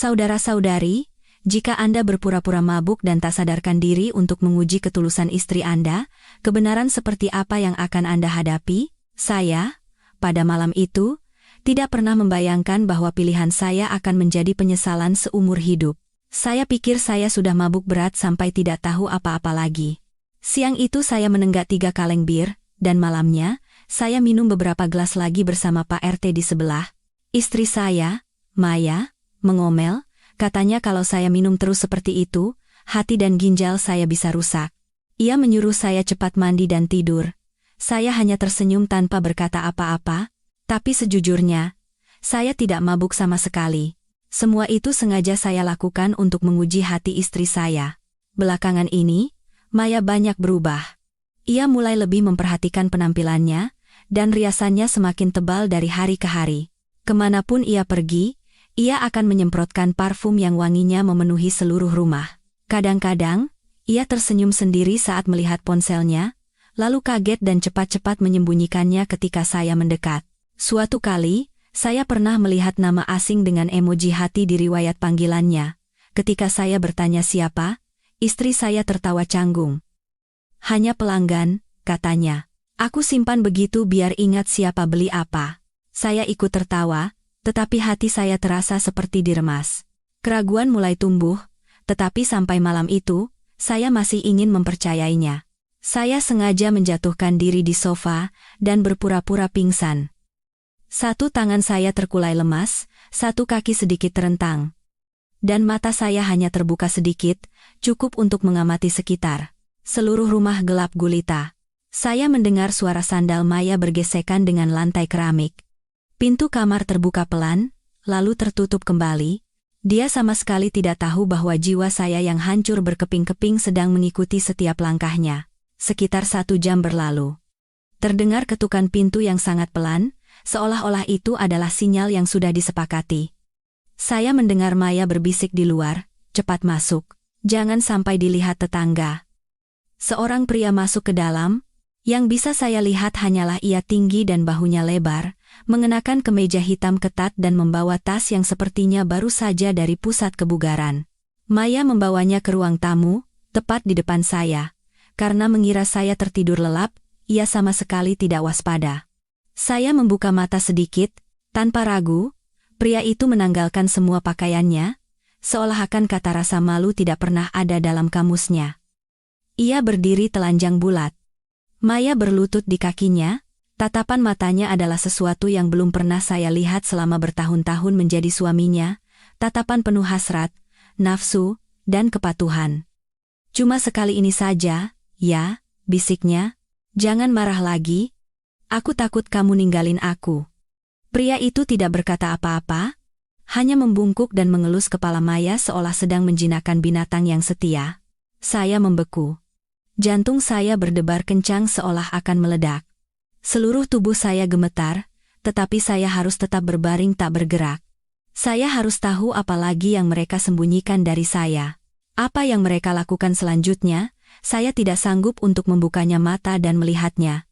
Saudara-saudari, jika Anda berpura-pura mabuk dan tak sadarkan diri untuk menguji ketulusan istri Anda, kebenaran seperti apa yang akan Anda hadapi? Saya, pada malam itu, tidak pernah membayangkan bahwa pilihan saya akan menjadi penyesalan seumur hidup. Saya pikir saya sudah mabuk berat sampai tidak tahu apa-apa lagi. Siang itu saya menenggak 3 kaleng bir, dan malamnya, saya minum beberapa gelas lagi bersama Pak RT di sebelah. Istri saya, Maya, mengomel, katanya kalau saya minum terus seperti itu, hati dan ginjal saya bisa rusak. Ia menyuruh saya cepat mandi dan tidur. Saya hanya tersenyum tanpa berkata apa-apa, tapi sejujurnya, saya tidak mabuk sama sekali. Semua itu sengaja saya lakukan untuk menguji hati istri saya. Belakangan ini, Maya banyak berubah. Ia mulai lebih memperhatikan penampilannya, dan riasannya semakin tebal dari hari ke hari. Kemanapun ia pergi, ia akan menyemprotkan parfum yang wanginya memenuhi seluruh rumah. Kadang-kadang, ia tersenyum sendiri saat melihat ponselnya, lalu kaget dan cepat-cepat menyembunyikannya ketika saya mendekat. Suatu kali, saya pernah melihat nama asing dengan emoji hati di riwayat panggilannya. Ketika saya bertanya siapa, istri saya tertawa canggung. "Hanya pelanggan," katanya. "Aku simpan begitu biar ingat siapa beli apa." Saya ikut tertawa, tetapi hati saya terasa seperti diremas. Keraguan mulai tumbuh, tetapi sampai malam itu, saya masih ingin mempercayainya. Saya sengaja menjatuhkan diri di sofa dan berpura-pura pingsan. Satu tangan saya terkulai lemas, satu kaki sedikit terentang. Dan mata saya hanya terbuka sedikit, cukup untuk mengamati sekitar. Seluruh rumah gelap gulita. Saya mendengar suara sandal Maya bergesekan dengan lantai keramik. Pintu kamar terbuka pelan, lalu tertutup kembali. Dia sama sekali tidak tahu bahwa jiwa saya yang hancur berkeping-keping sedang mengikuti setiap langkahnya. Sekitar 1 jam berlalu. Terdengar ketukan pintu yang sangat pelan, seolah-olah itu adalah sinyal yang sudah disepakati. Saya mendengar Maya berbisik di luar, "Cepat masuk. Jangan sampai dilihat tetangga." Seorang pria masuk ke dalam. Yang bisa saya lihat hanyalah ia tinggi dan bahunya lebar, mengenakan kemeja hitam ketat dan membawa tas yang sepertinya baru saja dari pusat kebugaran. Maya membawanya ke ruang tamu, tepat di depan saya. Karena mengira saya tertidur lelap, ia sama sekali tidak waspada. Saya membuka mata sedikit, tanpa ragu, pria itu menanggalkan semua pakaiannya, seolah akan kata rasa malu tidak pernah ada dalam kamusnya. Ia berdiri telanjang bulat. Maya berlutut di kakinya, tatapan matanya adalah sesuatu yang belum pernah saya lihat selama bertahun-tahun menjadi suaminya, tatapan penuh hasrat, nafsu, dan kepatuhan. "Cuma sekali ini saja, ya," bisiknya, "jangan marah lagi. Aku takut kamu ninggalin aku." Pria itu tidak berkata apa-apa, hanya membungkuk dan mengelus kepala Maya seolah sedang menjinakkan binatang yang setia. Saya membeku. Jantung saya berdebar kencang seolah akan meledak. Seluruh tubuh saya gemetar, tetapi saya harus tetap berbaring tak bergerak. Saya harus tahu apa lagi yang mereka sembunyikan dari saya. Apa yang mereka lakukan selanjutnya, saya tidak sanggup untuk membukanya mata dan melihatnya.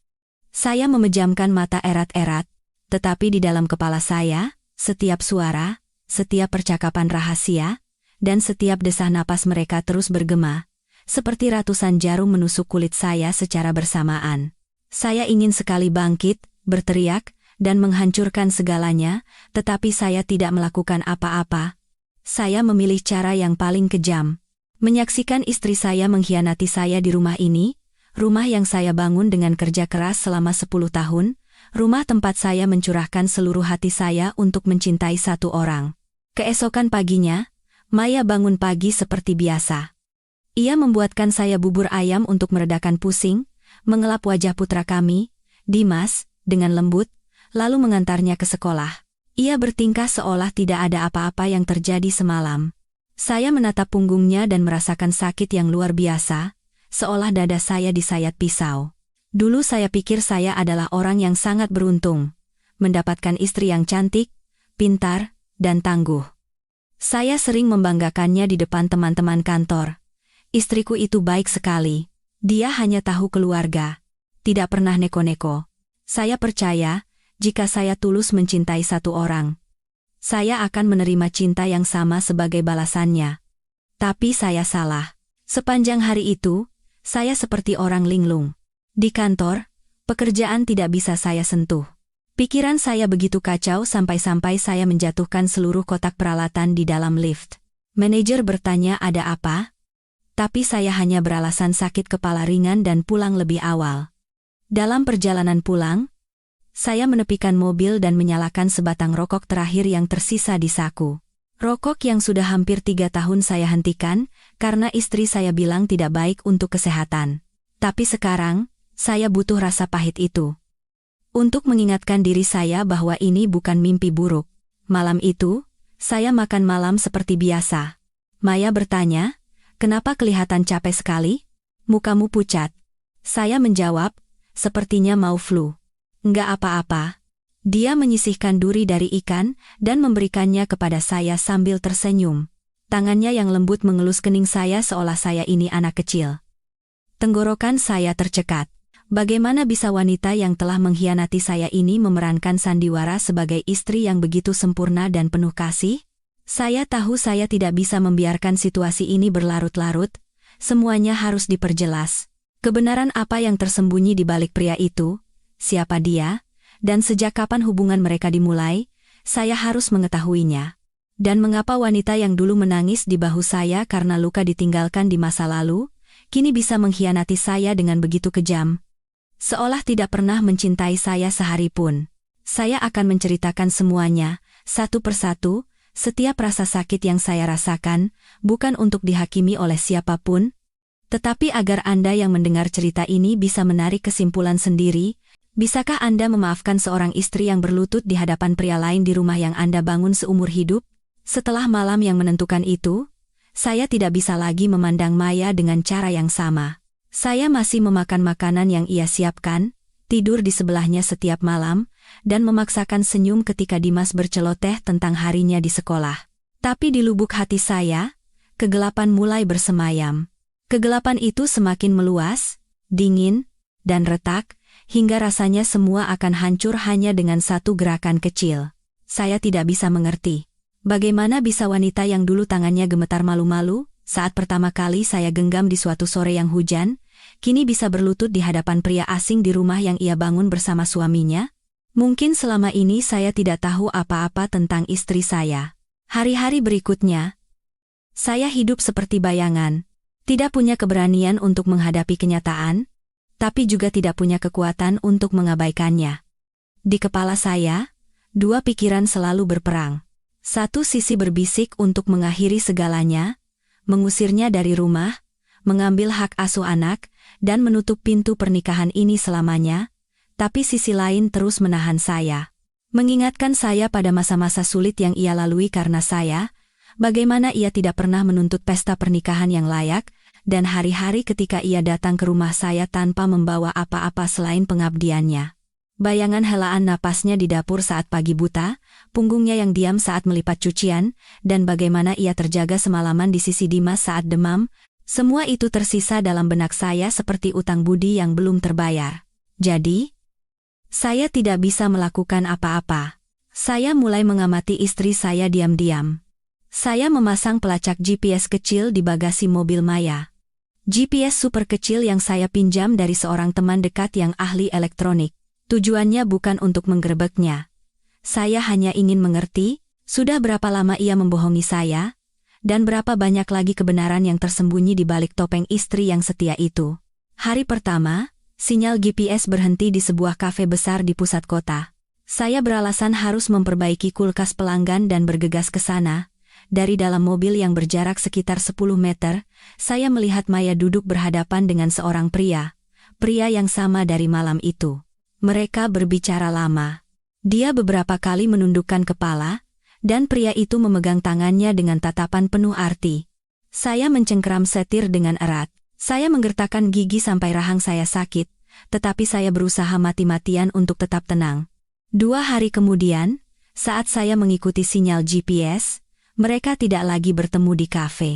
Saya memejamkan mata erat-erat, tetapi di dalam kepala saya, setiap suara, setiap percakapan rahasia, dan setiap desah napas mereka terus bergema. Seperti ratusan jarum menusuk kulit saya secara bersamaan. Saya ingin sekali bangkit, berteriak, dan menghancurkan segalanya, tetapi saya tidak melakukan apa-apa. Saya memilih cara yang paling kejam. Menyaksikan istri saya mengkhianati saya di rumah ini, rumah yang saya bangun dengan kerja keras selama 10 tahun, rumah tempat saya mencurahkan seluruh hati saya untuk mencintai satu orang. Keesokan paginya, Maya bangun pagi seperti biasa. Ia membuatkan saya bubur ayam untuk meredakan pusing, mengelap wajah putra kami, Dimas, dengan lembut, lalu mengantarnya ke sekolah. Ia bertingkah seolah tidak ada apa-apa yang terjadi semalam. Saya menatap punggungnya dan merasakan sakit yang luar biasa, seolah dada saya disayat pisau. Dulu saya pikir saya adalah orang yang sangat beruntung, mendapatkan istri yang cantik, pintar, dan tangguh. Saya sering membanggakannya di depan teman-teman kantor. Istriku itu baik sekali. Dia hanya tahu keluarga. Tidak pernah neko-neko. Saya percaya, jika saya tulus mencintai satu orang, Saya akan menerima cinta yang sama sebagai balasannya. Tapi saya salah. Sepanjang hari itu, saya seperti orang linglung. Di kantor, pekerjaan tidak bisa saya sentuh. Pikiran saya begitu kacau sampai-sampai saya menjatuhkan seluruh kotak peralatan di dalam lift. Manajer bertanya ada apa? Tapi saya hanya beralasan sakit kepala ringan dan pulang lebih awal. Dalam perjalanan pulang, saya menepikan mobil dan menyalakan sebatang rokok terakhir yang tersisa di saku. Rokok yang sudah hampir 3 tahun saya hentikan, karena istri saya bilang tidak baik untuk kesehatan. Tapi sekarang, saya butuh rasa pahit itu. Untuk mengingatkan diri saya bahwa ini bukan mimpi buruk. Malam itu, saya makan malam seperti biasa. Maya bertanya, "Kenapa kelihatan capek sekali? Mukamu pucat." Saya menjawab, "Sepertinya mau flu." "Enggak apa-apa." Dia menyisihkan duri dari ikan dan memberikannya kepada saya sambil tersenyum. Tangannya yang lembut mengelus kening saya seolah saya ini anak kecil. Tenggorokan saya tercekat. Bagaimana bisa wanita yang telah mengkhianati saya ini memerankan sandiwara sebagai istri yang begitu sempurna dan penuh kasih? Saya tahu saya tidak bisa membiarkan situasi ini berlarut-larut. Semuanya harus diperjelas. Kebenaran apa yang tersembunyi di balik pria itu? Siapa dia? Dan sejak kapan hubungan mereka dimulai? Saya harus mengetahuinya. Dan mengapa wanita yang dulu menangis di bahu saya karena luka ditinggalkan di masa lalu, kini bisa mengkhianati saya dengan begitu kejam? Seolah tidak pernah mencintai saya sehari pun. Saya akan menceritakan semuanya, satu persatu, setiap rasa sakit yang saya rasakan, bukan untuk dihakimi oleh siapapun, tetapi agar Anda yang mendengar cerita ini bisa menarik kesimpulan sendiri. Bisakah Anda memaafkan seorang istri yang berlutut di hadapan pria lain di rumah yang Anda bangun seumur hidup? Setelah malam yang menentukan itu, saya tidak bisa lagi memandang Maya dengan cara yang sama. Saya masih memakan makanan yang ia siapkan, tidur di sebelahnya setiap malam, dan memaksakan senyum ketika Dimas berceloteh tentang harinya di sekolah. Tapi di lubuk hati saya, kegelapan mulai bersemayam. Kegelapan itu semakin meluas, dingin, dan retak, hingga rasanya semua akan hancur hanya dengan satu gerakan kecil. Saya tidak bisa mengerti. Bagaimana bisa wanita yang dulu tangannya gemetar malu-malu, saat pertama kali saya genggam di suatu sore yang hujan, kini bisa berlutut di hadapan pria asing di rumah yang ia bangun bersama suaminya? Mungkin selama ini saya tidak tahu apa-apa tentang istri saya. Hari-hari berikutnya, saya hidup seperti bayangan. Tidak punya keberanian untuk menghadapi kenyataan, tapi juga tidak punya kekuatan untuk mengabaikannya. Di kepala saya, dua pikiran selalu berperang. Satu sisi berbisik untuk mengakhiri segalanya, mengusirnya dari rumah, mengambil hak asuh anak, dan menutup pintu pernikahan ini selamanya, tapi sisi lain terus menahan saya. Mengingatkan saya pada masa-masa sulit yang ia lalui karena saya, bagaimana ia tidak pernah menuntut pesta pernikahan yang layak, dan hari-hari ketika ia datang ke rumah saya tanpa membawa apa-apa selain pengabdiannya. Bayangan helaan napasnya di dapur saat pagi buta, punggungnya yang diam saat melipat cucian, dan bagaimana ia terjaga semalaman di sisi Dimas saat demam, semua itu tersisa dalam benak saya seperti utang budi yang belum terbayar. Jadi, saya tidak bisa melakukan apa-apa. Saya mulai mengamati istri saya diam-diam. Saya memasang pelacak GPS kecil di bagasi mobil Maya. GPS super kecil yang saya pinjam dari seorang teman dekat yang ahli elektronik. Tujuannya bukan untuk menggerebeknya. Saya hanya ingin mengerti, sudah berapa lama ia membohongi saya, dan berapa banyak lagi kebenaran yang tersembunyi di balik topeng istri yang setia itu. Hari pertama, sinyal GPS berhenti di sebuah kafe besar di pusat kota. Saya beralasan harus memperbaiki kulkas pelanggan dan bergegas ke sana. Dari dalam mobil yang berjarak sekitar 10 meter, saya melihat Maya duduk berhadapan dengan seorang pria yang sama dari malam itu. Mereka berbicara lama. Dia beberapa kali menundukkan kepala, dan pria itu memegang tangannya dengan tatapan penuh arti. Saya mencengkeram setir dengan erat. Saya menggertakkan gigi sampai rahang saya sakit, tetapi saya berusaha mati-matian untuk tetap tenang. 2 hari kemudian, saat saya mengikuti sinyal GPS, mereka tidak lagi bertemu di kafe.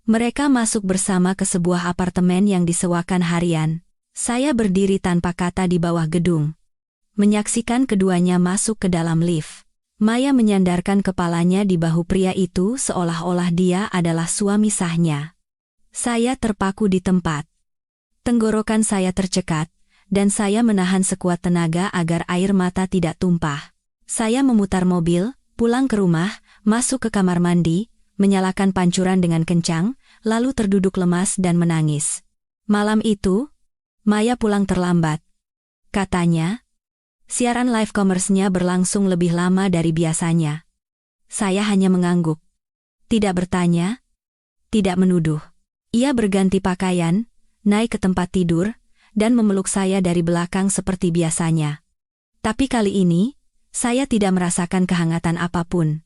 Mereka masuk bersama ke sebuah apartemen yang disewakan harian. Saya berdiri tanpa kata di bawah gedung, menyaksikan keduanya masuk ke dalam lift. Maya menyandarkan kepalanya di bahu pria itu seolah-olah dia adalah suami sahnya. Saya terpaku di tempat. Tenggorokan saya tercekat, dan saya menahan sekuat tenaga agar air mata tidak tumpah. Saya memutar mobil, pulang ke rumah, masuk ke kamar mandi, menyalakan pancuran dengan kencang, lalu terduduk lemas dan menangis. Malam itu, Maya pulang terlambat. Katanya, siaran live commerce-nya berlangsung lebih lama dari biasanya. Saya hanya mengangguk. Tidak bertanya, tidak menuduh. Ia berganti pakaian, naik ke tempat tidur, dan memeluk saya dari belakang seperti biasanya. Tapi kali ini, saya tidak merasakan kehangatan apapun.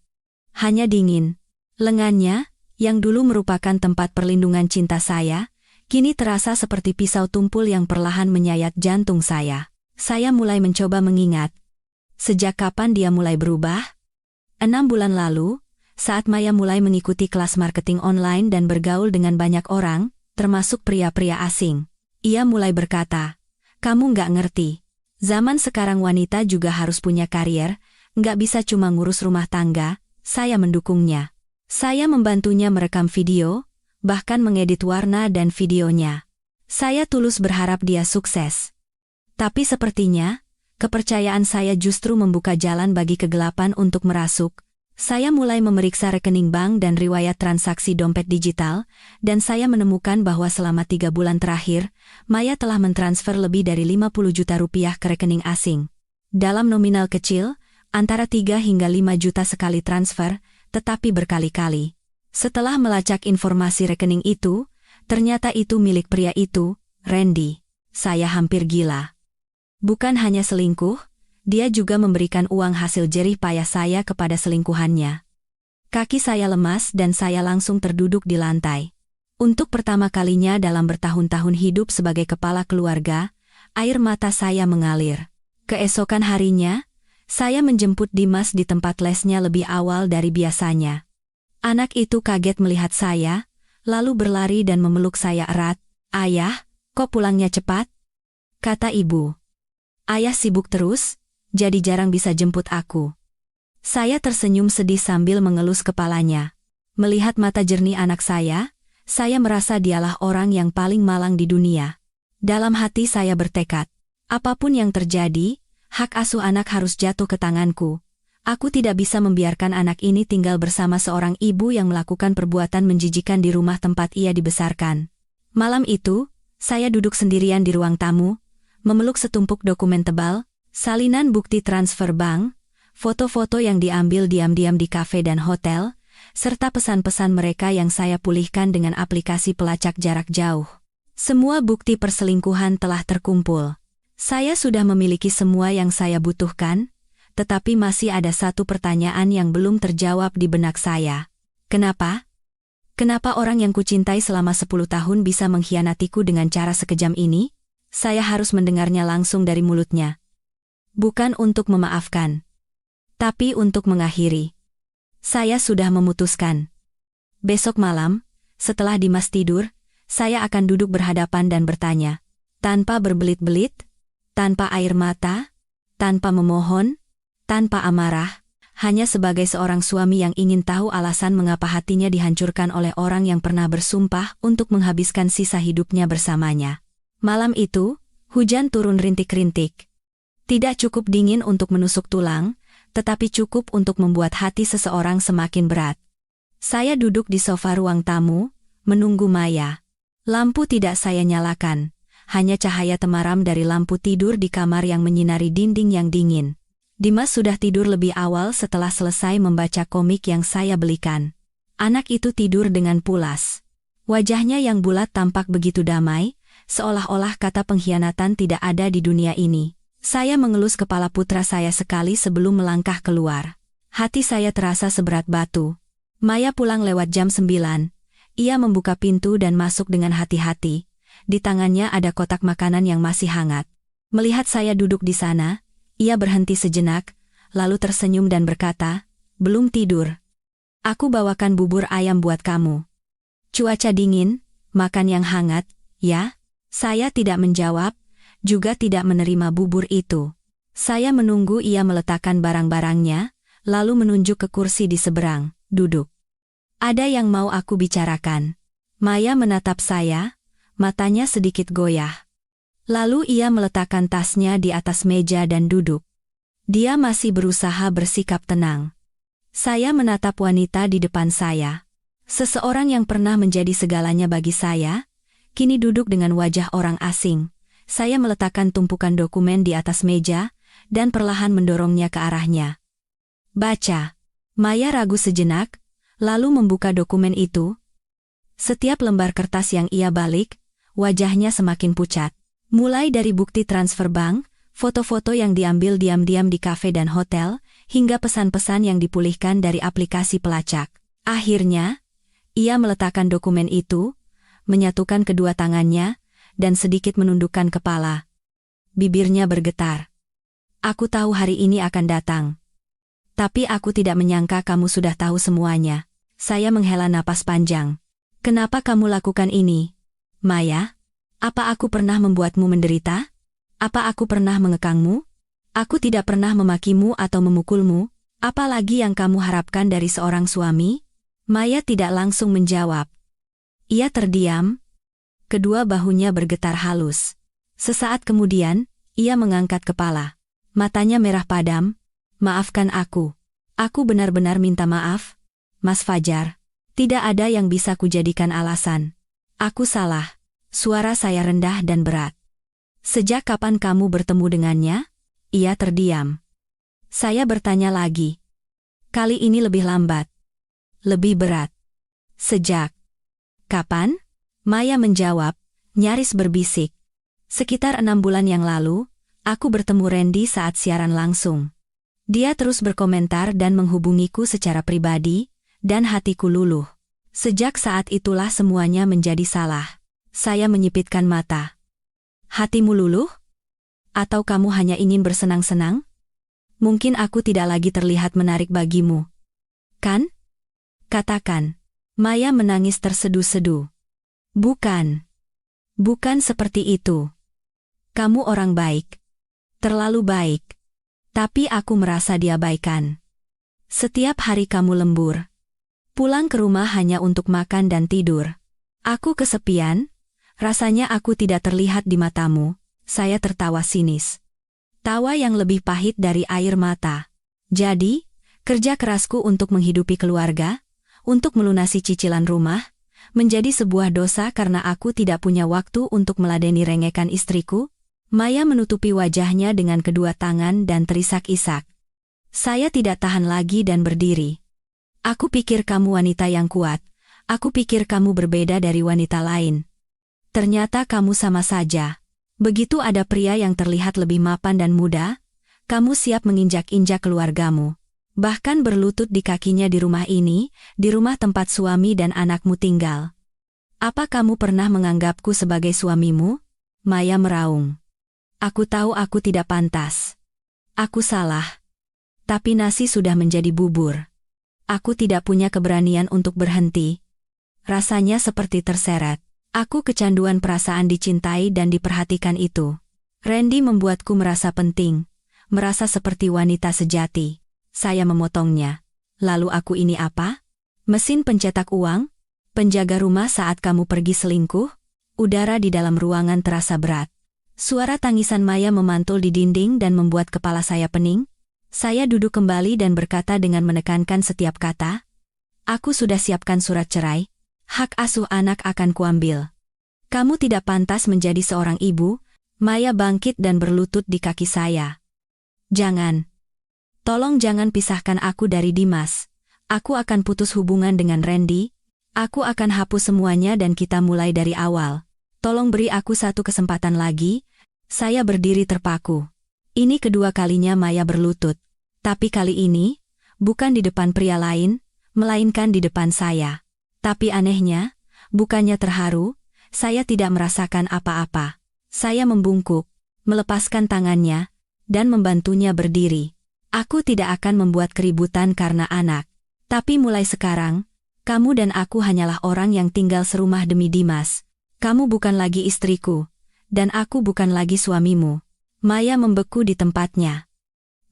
Hanya dingin. Lengannya, yang dulu merupakan tempat perlindungan cinta saya, kini terasa seperti pisau tumpul yang perlahan menyayat jantung saya. Saya mulai mencoba mengingat. Sejak kapan dia mulai berubah? 6 bulan lalu, saat Maya mulai mengikuti kelas marketing online dan bergaul dengan banyak orang, termasuk pria-pria asing. Ia mulai berkata, "Kamu nggak ngerti. Zaman sekarang wanita juga harus punya karier, nggak bisa cuma ngurus rumah tangga." Saya mendukungnya. Saya membantunya merekam video, bahkan mengedit warna dan videonya. Saya tulus berharap dia sukses. Tapi sepertinya, kepercayaan saya justru membuka jalan bagi kegelapan untuk merasuk. Saya mulai memeriksa rekening bank dan riwayat transaksi dompet digital, dan saya menemukan bahwa selama 3 bulan terakhir, Maya telah mentransfer lebih dari 50 juta rupiah ke rekening asing. Dalam nominal kecil, antara 3 hingga 5 juta sekali transfer, tetapi berkali-kali. Setelah melacak informasi rekening itu, ternyata itu milik pria itu, Randy. Saya hampir gila. Bukan hanya selingkuh, dia juga memberikan uang hasil jerih payah saya kepada selingkuhannya. Kaki saya lemas dan saya langsung terduduk di lantai. Untuk pertama kalinya dalam bertahun-tahun hidup sebagai kepala keluarga, air mata saya mengalir. Keesokan harinya, saya menjemput Dimas di tempat lesnya lebih awal dari biasanya. Anak itu kaget melihat saya, lalu berlari dan memeluk saya erat. "Ayah, kok pulangnya cepat?" kata ibu. "Ayah sibuk terus, jadi jarang bisa jemput aku." Saya tersenyum sedih sambil mengelus kepalanya. Melihat mata jernih anak saya merasa dialah orang yang paling malang di dunia. Dalam hati saya bertekad, apapun yang terjadi, hak asuh anak harus jatuh ke tanganku. Aku tidak bisa membiarkan anak ini tinggal bersama seorang ibu yang melakukan perbuatan menjijikan di rumah tempat ia dibesarkan. Malam itu, saya duduk sendirian di ruang tamu, memeluk setumpuk dokumen tebal, salinan bukti transfer bank, foto-foto yang diambil diam-diam di kafe dan hotel, serta pesan-pesan mereka yang saya pulihkan dengan aplikasi pelacak jarak jauh. Semua bukti perselingkuhan telah terkumpul. Saya sudah memiliki semua yang saya butuhkan, tetapi masih ada satu pertanyaan yang belum terjawab di benak saya. Kenapa? Kenapa orang yang kucintai selama 10 tahun bisa mengkhianatiku dengan cara sekejam ini? Saya harus mendengarnya langsung dari mulutnya. Bukan untuk memaafkan, tapi untuk mengakhiri. Saya sudah memutuskan. Besok malam, setelah Dimas tidur, saya akan duduk berhadapan dan bertanya. Tanpa berbelit-belit, tanpa air mata, tanpa memohon, tanpa amarah, hanya sebagai seorang suami yang ingin tahu alasan mengapa hatinya dihancurkan oleh orang yang pernah bersumpah untuk menghabiskan sisa hidupnya bersamanya. Malam itu, hujan turun rintik-rintik. Tidak cukup dingin untuk menusuk tulang, tetapi cukup untuk membuat hati seseorang semakin berat. Saya duduk di sofa ruang tamu, menunggu Maya. Lampu tidak saya nyalakan, hanya cahaya temaram dari lampu tidur di kamar yang menyinari dinding yang dingin. Dimas sudah tidur lebih awal setelah selesai membaca komik yang saya belikan. Anak itu tidur dengan pulas. Wajahnya yang bulat tampak begitu damai, seolah-olah kata pengkhianatan tidak ada di dunia ini. Saya mengelus kepala putra saya sekali sebelum melangkah keluar. Hati saya terasa seberat batu. Maya pulang lewat jam 9. Ia membuka pintu dan masuk dengan hati-hati. Di tangannya ada kotak makanan yang masih hangat. Melihat saya duduk di sana, ia berhenti sejenak, lalu tersenyum dan berkata, "Belum tidur. Aku bawakan bubur ayam buat kamu. Cuaca dingin, makan yang hangat, ya?" Saya tidak menjawab, juga tidak menerima bubur itu. Saya menunggu ia meletakkan barang-barangnya, lalu menunjuk ke kursi di seberang. Duduk. Ada yang mau aku bicarakan. Maya menatap saya, matanya sedikit goyah. Lalu ia meletakkan tasnya di atas meja dan duduk. Dia masih berusaha bersikap tenang. Saya menatap wanita di depan saya. Seseorang yang pernah menjadi segalanya bagi saya, kini duduk dengan wajah orang asing. Saya meletakkan tumpukan dokumen di atas meja, dan perlahan mendorongnya ke arahnya. Baca. Maya ragu sejenak, lalu membuka dokumen itu. Setiap lembar kertas yang ia balik, wajahnya semakin pucat. Mulai dari bukti transfer bank, foto-foto yang diambil diam-diam di kafe dan hotel, hingga pesan-pesan yang dipulihkan dari aplikasi pelacak. Akhirnya, ia meletakkan dokumen itu, menyatukan kedua tangannya, dan sedikit menundukkan kepala. Bibirnya bergetar. Aku tahu hari ini akan datang. Tapi aku tidak menyangka kamu sudah tahu semuanya. Saya menghela napas panjang. Kenapa kamu lakukan ini? Maya, apa aku pernah membuatmu menderita? Apa aku pernah mengekangmu? Aku tidak pernah memakimu atau memukulmu, apalagi yang kamu harapkan dari seorang suami? Maya tidak langsung menjawab. Ia terdiam. Kedua bahunya bergetar halus. Sesaat kemudian, ia mengangkat kepala. Matanya merah padam. Maafkan aku. Aku benar-benar minta maaf, Mas Fajar. Tidak ada yang bisa kujadikan alasan. Aku salah. Suara saya rendah dan berat. Sejak kapan kamu bertemu dengannya? Ia terdiam. Saya bertanya lagi. Kali ini lebih lambat. Lebih berat. Sejak kapan? Maya menjawab, nyaris berbisik. Sekitar 6 bulan yang lalu, aku bertemu Randy saat siaran langsung. Dia terus berkomentar dan menghubungiku secara pribadi, dan hatiku luluh. Sejak saat itulah semuanya menjadi salah. Saya menyipitkan mata. Hatimu luluh? Atau kamu hanya ingin bersenang-senang? Mungkin aku tidak lagi terlihat menarik bagimu. Kan? Katakan. Maya menangis terseduh-seduh. Bukan. Bukan seperti itu. Kamu orang baik. Terlalu baik. Tapi aku merasa diabaikan. Setiap hari kamu lembur. Pulang ke rumah hanya untuk makan dan tidur. Aku kesepian. Rasanya aku tidak terlihat di matamu. Saya tertawa sinis. Tawa yang lebih pahit dari air mata. Jadi, kerja kerasku untuk menghidupi keluarga, untuk melunasi cicilan rumah, menjadi sebuah dosa karena aku tidak punya waktu untuk meladeni rengekan istriku? Maya menutupi wajahnya dengan kedua tangan dan terisak-isak. Saya tidak tahan lagi dan berdiri. Aku pikir kamu wanita yang kuat. Aku pikir kamu berbeda dari wanita lain. Ternyata kamu sama saja. Begitu ada pria yang terlihat lebih mapan dan muda, kamu siap menginjak-injak keluargamu. Bahkan berlutut di kakinya di rumah ini, di rumah tempat suami dan anakmu tinggal. Apa kamu pernah menganggapku sebagai suamimu? Maya meraung. Aku tahu aku tidak pantas. Aku salah. Tapi nasi sudah menjadi bubur. Aku tidak punya keberanian untuk berhenti. Rasanya seperti terseret. Aku kecanduan perasaan dicintai dan diperhatikan itu. Randy membuatku merasa penting, merasa seperti wanita sejati. Saya memotongnya. Lalu aku ini apa? Mesin pencetak uang? Penjaga rumah saat kamu pergi selingkuh? Udara di dalam ruangan terasa berat. Suara tangisan Maya memantul di dinding dan membuat kepala saya pening. Saya duduk kembali dan berkata dengan menekankan setiap kata. Aku sudah siapkan surat cerai. Hak asuh anak akan kuambil. Kamu tidak pantas menjadi seorang ibu. Maya bangkit dan berlutut di kaki saya. Jangan. Tolong jangan pisahkan aku dari Dimas. Aku akan putus hubungan dengan Randy. Aku akan hapus semuanya dan kita mulai dari awal. Tolong beri aku satu kesempatan lagi. Saya berdiri terpaku. Ini kedua kalinya Maya berlutut. Tapi kali ini, bukan di depan pria lain, melainkan di depan saya. Tapi anehnya, bukannya terharu, saya tidak merasakan apa-apa. Saya membungkuk, melepaskan tangannya, dan membantunya berdiri. Aku tidak akan membuat keributan karena anak. Tapi mulai sekarang, kamu dan aku hanyalah orang yang tinggal serumah demi Dimas. Kamu bukan lagi istriku, dan aku bukan lagi suamimu. Maya membeku di tempatnya.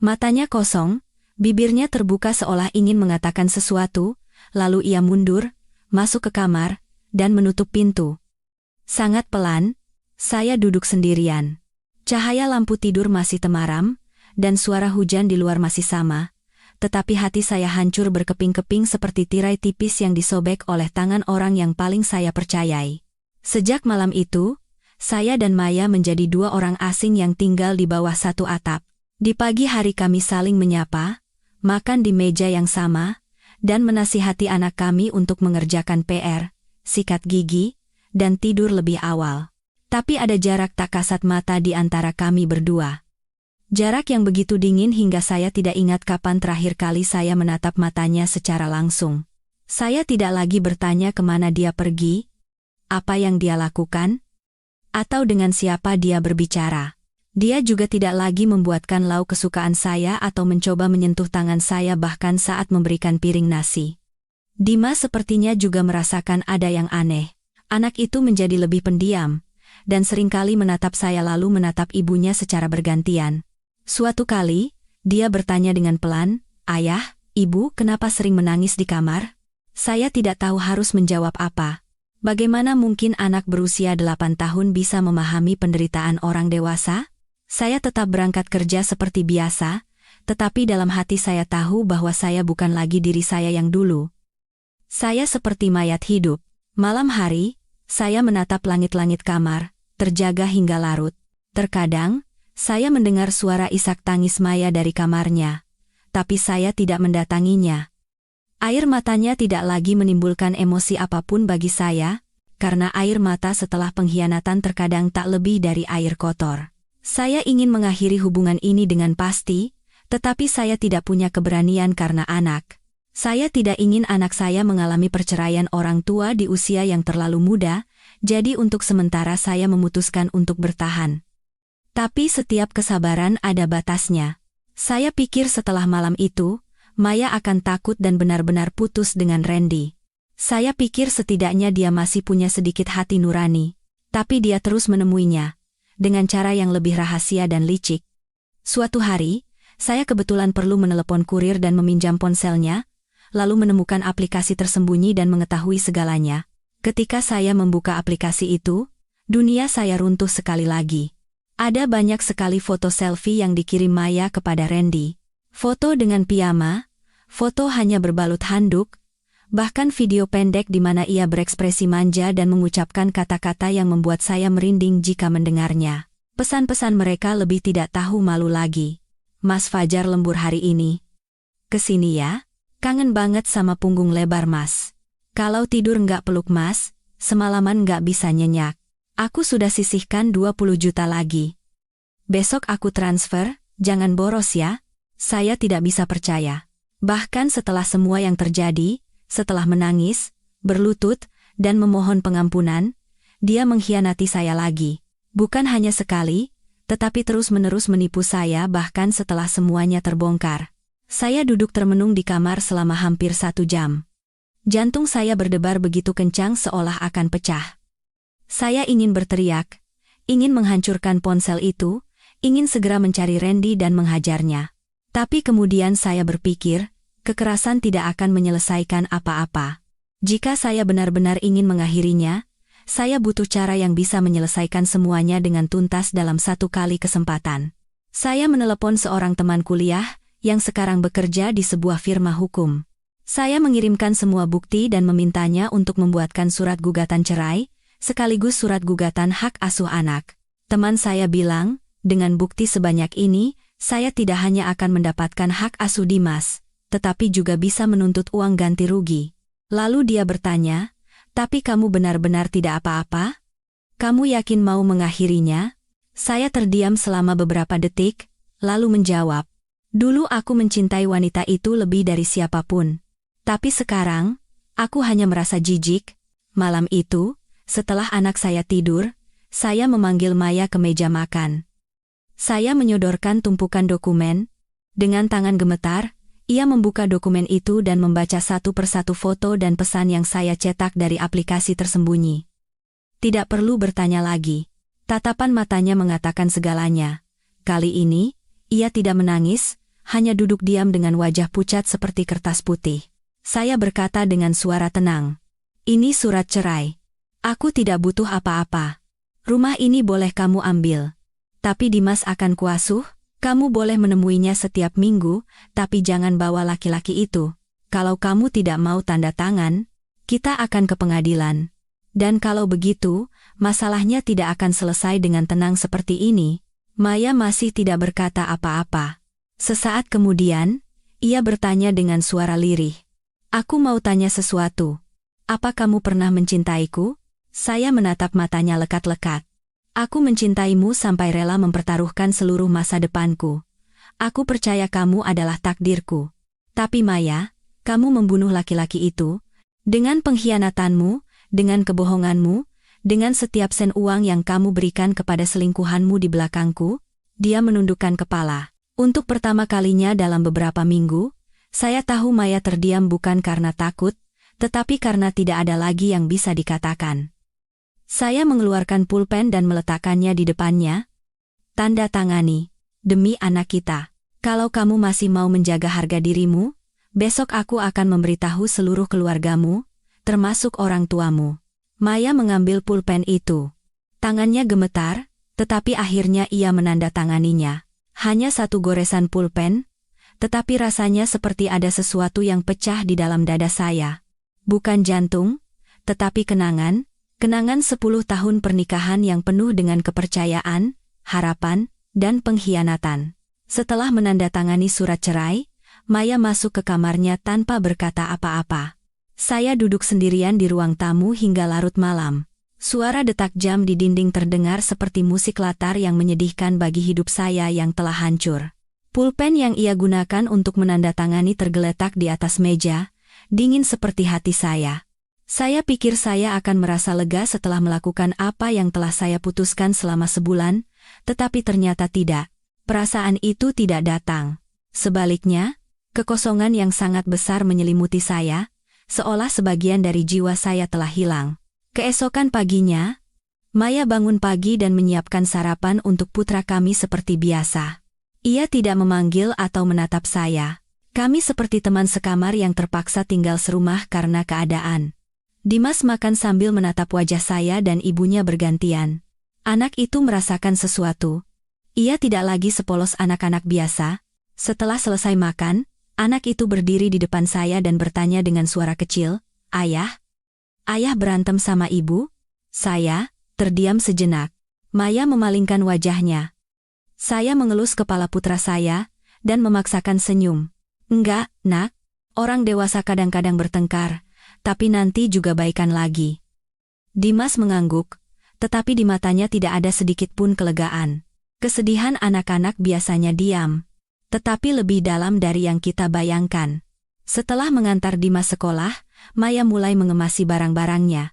Matanya kosong, Bibirnya terbuka seolah ingin mengatakan sesuatu, lalu ia mundur, masuk ke kamar, dan menutup pintu. Sangat pelan, saya duduk sendirian. Cahaya lampu tidur masih temaram, dan suara hujan di luar masih sama, tetapi hati saya hancur berkeping-keping seperti tirai tipis yang disobek oleh tangan orang yang paling saya percayai. Sejak malam itu, saya dan Maya menjadi dua orang asing yang tinggal di bawah satu atap. Di pagi hari kami saling menyapa, makan di meja yang sama, dan menasihati anak kami untuk mengerjakan PR, sikat gigi, dan tidur lebih awal. Tapi ada jarak tak kasat mata di antara kami berdua. Jarak yang begitu dingin hingga saya tidak ingat kapan terakhir kali saya menatap matanya secara langsung. Saya tidak lagi bertanya kemana dia pergi, apa yang dia lakukan, atau dengan siapa dia berbicara. Dia juga tidak lagi membuatkan lauk kesukaan saya atau mencoba menyentuh tangan saya bahkan saat memberikan piring nasi. Dimas sepertinya juga merasakan ada yang aneh. Anak itu menjadi lebih pendiam, dan seringkali menatap saya lalu menatap ibunya secara bergantian. Suatu kali, dia bertanya dengan pelan, "Ayah, Ibu kenapa sering menangis di kamar?" Saya tidak tahu harus menjawab apa. Bagaimana mungkin anak berusia 8 tahun bisa memahami penderitaan orang dewasa? Saya tetap berangkat kerja seperti biasa, tetapi dalam hati saya tahu bahwa saya bukan lagi diri saya yang dulu. Saya seperti mayat hidup. Malam hari, saya menatap langit-langit kamar, terjaga hingga larut. Terkadang, saya mendengar suara isak tangis Maya dari kamarnya, tapi saya tidak mendatanginya. Air matanya tidak lagi menimbulkan emosi apapun bagi saya, karena air mata setelah pengkhianatan terkadang tak lebih dari air kotor. Saya ingin mengakhiri hubungan ini dengan pasti, tetapi saya tidak punya keberanian karena anak. Saya tidak ingin anak saya mengalami perceraian orang tua di usia yang terlalu muda, jadi untuk sementara saya memutuskan untuk bertahan. Tapi setiap kesabaran ada batasnya. Saya pikir setelah malam itu, Maya akan takut dan benar-benar putus dengan Randy. Saya pikir setidaknya dia masih punya sedikit hati nurani, tapi dia terus menemuinya, dengan cara yang lebih rahasia dan licik. Suatu hari, saya kebetulan perlu menelepon kurir dan meminjam ponselnya, lalu menemukan aplikasi tersembunyi dan mengetahui segalanya. Ketika saya membuka aplikasi itu, dunia saya runtuh sekali lagi. Ada banyak sekali foto selfie yang dikirim Maya kepada Randy. Foto dengan piyama, foto hanya berbalut handuk, bahkan video pendek di mana ia berekspresi manja dan mengucapkan kata-kata yang membuat saya merinding jika mendengarnya. Pesan-pesan mereka lebih tidak tahu malu lagi. "Mas Fajar lembur hari ini. Kesini ya. Kangen banget sama punggung lebar Mas. Kalau tidur nggak peluk Mas, semalaman nggak bisa nyenyak. Aku sudah sisihkan 20 juta lagi. Besok aku transfer, jangan boros ya." Saya tidak bisa percaya. Bahkan setelah semua yang terjadi, setelah menangis, berlutut, dan memohon pengampunan, dia mengkhianati saya lagi. Bukan hanya sekali, tetapi terus-menerus menipu saya bahkan setelah semuanya terbongkar. Saya duduk termenung di kamar selama hampir 1 jam. Jantung saya berdebar begitu kencang seolah akan pecah. Saya ingin berteriak, ingin menghancurkan ponsel itu, ingin segera mencari Randy dan menghajarnya. Tapi kemudian saya berpikir, kekerasan tidak akan menyelesaikan apa-apa. Jika saya benar-benar ingin mengakhirinya, saya butuh cara yang bisa menyelesaikan semuanya dengan tuntas dalam 1 kali kesempatan. Saya menelepon seorang teman kuliah, yang sekarang bekerja di sebuah firma hukum. Saya mengirimkan semua bukti dan memintanya untuk membuatkan surat gugatan cerai, sekaligus surat gugatan hak asuh anak. Teman saya bilang, dengan bukti sebanyak ini, saya tidak hanya akan mendapatkan hak asuh Dimas, tetapi juga bisa menuntut uang ganti rugi. Lalu dia bertanya, "Tapi kamu benar-benar tidak apa-apa? Kamu yakin mau mengakhirinya?" Saya terdiam selama beberapa detik, lalu menjawab, "Dulu aku mencintai wanita itu lebih dari siapapun. Tapi sekarang, aku hanya merasa jijik." Malam itu, setelah anak saya tidur, saya memanggil Maya ke meja makan. Saya menyodorkan tumpukan dokumen. Dengan tangan gemetar, ia membuka dokumen itu dan membaca satu persatu foto dan pesan yang saya cetak dari aplikasi tersembunyi. Tidak perlu bertanya lagi. Tatapan matanya mengatakan segalanya. Kali ini, ia tidak menangis, hanya duduk diam dengan wajah pucat seperti kertas putih. Saya berkata dengan suara tenang, "Ini surat cerai. Aku tidak butuh apa-apa. Rumah ini boleh kamu ambil. Tapi Dimas akan kuasuh, kamu boleh menemuinya setiap minggu, tapi jangan bawa laki-laki itu. Kalau kamu tidak mau tanda tangan, kita akan ke pengadilan. Dan kalau begitu, masalahnya tidak akan selesai dengan tenang seperti ini." Maya masih tidak berkata apa-apa. Sesaat kemudian, ia bertanya dengan suara lirih, "Aku mau tanya sesuatu. Apa kamu pernah mencintaiku?" Saya menatap matanya lekat-lekat. "Aku mencintaimu sampai rela mempertaruhkan seluruh masa depanku. Aku percaya kamu adalah takdirku. Tapi Maya, kamu membunuh laki-laki itu. Dengan pengkhianatanmu, dengan kebohonganmu, dengan setiap sen uang yang kamu berikan kepada selingkuhanmu di belakangku." Dia menundukkan kepala. Untuk pertama kalinya dalam beberapa minggu, saya tahu Maya terdiam bukan karena takut, tetapi karena tidak ada lagi yang bisa dikatakan. Saya mengeluarkan pulpen dan meletakkannya di depannya. "Tanda tangani. Demi anak kita. Kalau kamu masih mau menjaga harga dirimu, besok aku akan memberitahu seluruh keluargamu, termasuk orang tuamu." Maya mengambil pulpen itu. Tangannya gemetar, tetapi akhirnya ia menandatanganinya. Hanya satu goresan pulpen, tetapi rasanya seperti ada sesuatu yang pecah di dalam dada saya. Bukan jantung, tetapi kenangan 10 tahun pernikahan yang penuh dengan kepercayaan, harapan, dan pengkhianatan. Setelah menandatangani surat cerai, Maya masuk ke kamarnya tanpa berkata apa-apa. Saya duduk sendirian di ruang tamu hingga larut malam. Suara detak jam di dinding terdengar seperti musik latar yang menyedihkan bagi hidup saya yang telah hancur. Pulpen yang ia gunakan untuk menandatangani tergeletak di atas meja, dingin seperti hati saya. Saya pikir saya akan merasa lega setelah melakukan apa yang telah saya putuskan selama sebulan, tetapi ternyata tidak. Perasaan itu tidak datang. Sebaliknya, kekosongan yang sangat besar menyelimuti saya, seolah sebagian dari jiwa saya telah hilang. Keesokan paginya, Maya bangun pagi dan menyiapkan sarapan untuk putra kami seperti biasa. Ia tidak memanggil atau menatap saya. Kami seperti teman sekamar yang terpaksa tinggal serumah karena keadaan. Dimas makan sambil menatap wajah saya dan ibunya bergantian. Anak itu merasakan sesuatu. Ia tidak lagi sepolos anak-anak biasa. Setelah selesai makan, anak itu berdiri di depan saya dan bertanya dengan suara kecil, "Ayah? Ayah berantem sama ibu?" Saya terdiam sejenak. Maya memalingkan wajahnya. Saya mengelus kepala putra saya dan memaksakan senyum. "Enggak, nak. Orang dewasa kadang-kadang bertengkar, tapi nanti juga baikan lagi." Dimas mengangguk, tetapi di matanya tidak ada sedikit pun kelegaan. Kesedihan anak-anak biasanya diam, tetapi lebih dalam dari yang kita bayangkan. Setelah mengantar Dimas sekolah, Maya mulai mengemasi barang-barangnya.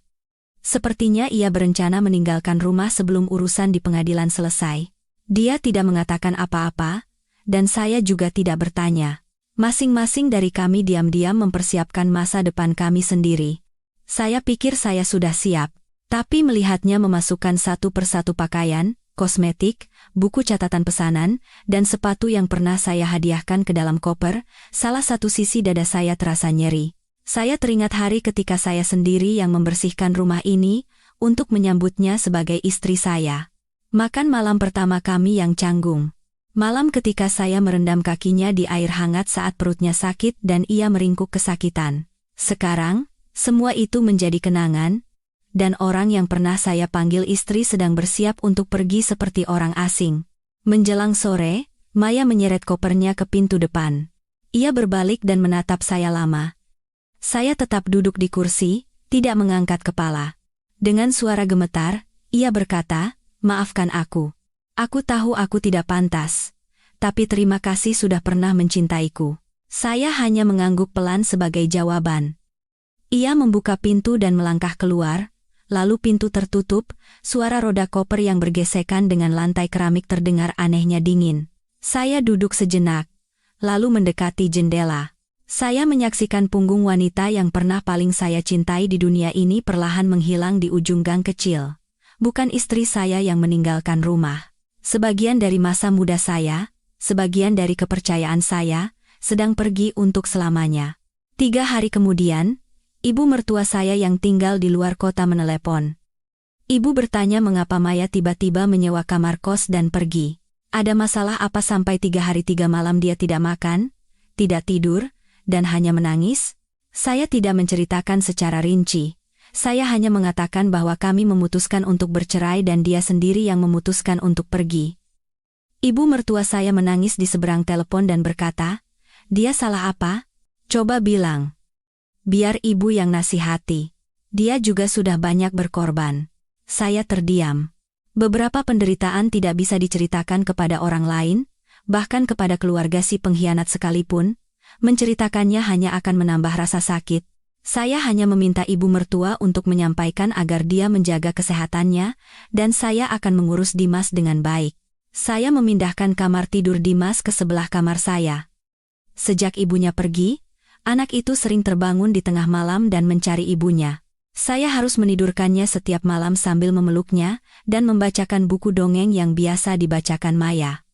Sepertinya ia berencana meninggalkan rumah sebelum urusan di pengadilan selesai. Dia tidak mengatakan apa-apa, dan saya juga tidak bertanya. Masing-masing dari kami diam-diam mempersiapkan masa depan kami sendiri. Saya pikir saya sudah siap, tapi melihatnya memasukkan satu persatu pakaian, kosmetik, buku catatan pesanan, dan sepatu yang pernah saya hadiahkan ke dalam koper, salah satu sisi dada saya terasa nyeri. Saya teringat hari ketika saya sendiri yang membersihkan rumah ini, untuk menyambutnya sebagai istri saya. Makan malam pertama kami yang canggung. Malam ketika saya merendam kakinya di air hangat saat perutnya sakit dan ia meringkuk kesakitan. Sekarang, semua itu menjadi kenangan, dan orang yang pernah saya panggil istri sedang bersiap untuk pergi seperti orang asing. Menjelang sore, Maya menyeret kopernya ke pintu depan. Ia berbalik dan menatap saya lama. Saya tetap duduk di kursi, tidak mengangkat kepala. Dengan suara gemetar, ia berkata, "Maafkan aku. Aku tahu aku tidak pantas, tapi terima kasih sudah pernah mencintaiku." Saya hanya mengangguk pelan sebagai jawaban. Ia membuka pintu dan melangkah keluar, lalu pintu tertutup, suara roda koper yang bergesekan dengan lantai keramik terdengar anehnya dingin. Saya duduk sejenak, lalu mendekati jendela. Saya menyaksikan punggung wanita yang pernah paling saya cintai di dunia ini perlahan menghilang di ujung gang kecil. Bukan istri saya yang meninggalkan rumah. Sebagian dari masa muda saya sebagian dari kepercayaan saya, sedang pergi untuk selamanya. 3 hari kemudian, ibu mertua saya yang tinggal di luar kota menelepon. Ibu bertanya mengapa Maya tiba-tiba menyewa kamar kos dan pergi. Ada masalah apa sampai 3 hari 3 malam dia tidak makan, tidak tidur, dan hanya menangis? Saya tidak menceritakan secara rinci. Saya hanya mengatakan bahwa kami memutuskan untuk bercerai dan dia sendiri yang memutuskan untuk pergi. Ibu mertua saya menangis di seberang telepon dan berkata, "Dia salah apa? Coba bilang." Biar ibu yang nasihati. Dia juga sudah banyak berkorban. Saya terdiam. Beberapa penderitaan tidak bisa diceritakan kepada orang lain, bahkan kepada keluarga si pengkhianat sekalipun. Menceritakannya hanya akan menambah rasa sakit. Saya hanya meminta ibu mertua untuk menyampaikan agar dia menjaga kesehatannya, dan saya akan mengurus Dimas dengan baik. Saya memindahkan kamar tidur Dimas ke sebelah kamar saya. Sejak ibunya pergi, anak itu sering terbangun di tengah malam dan mencari ibunya. Saya harus menidurkannya setiap malam sambil memeluknya dan membacakan buku dongeng yang biasa dibacakan Maya.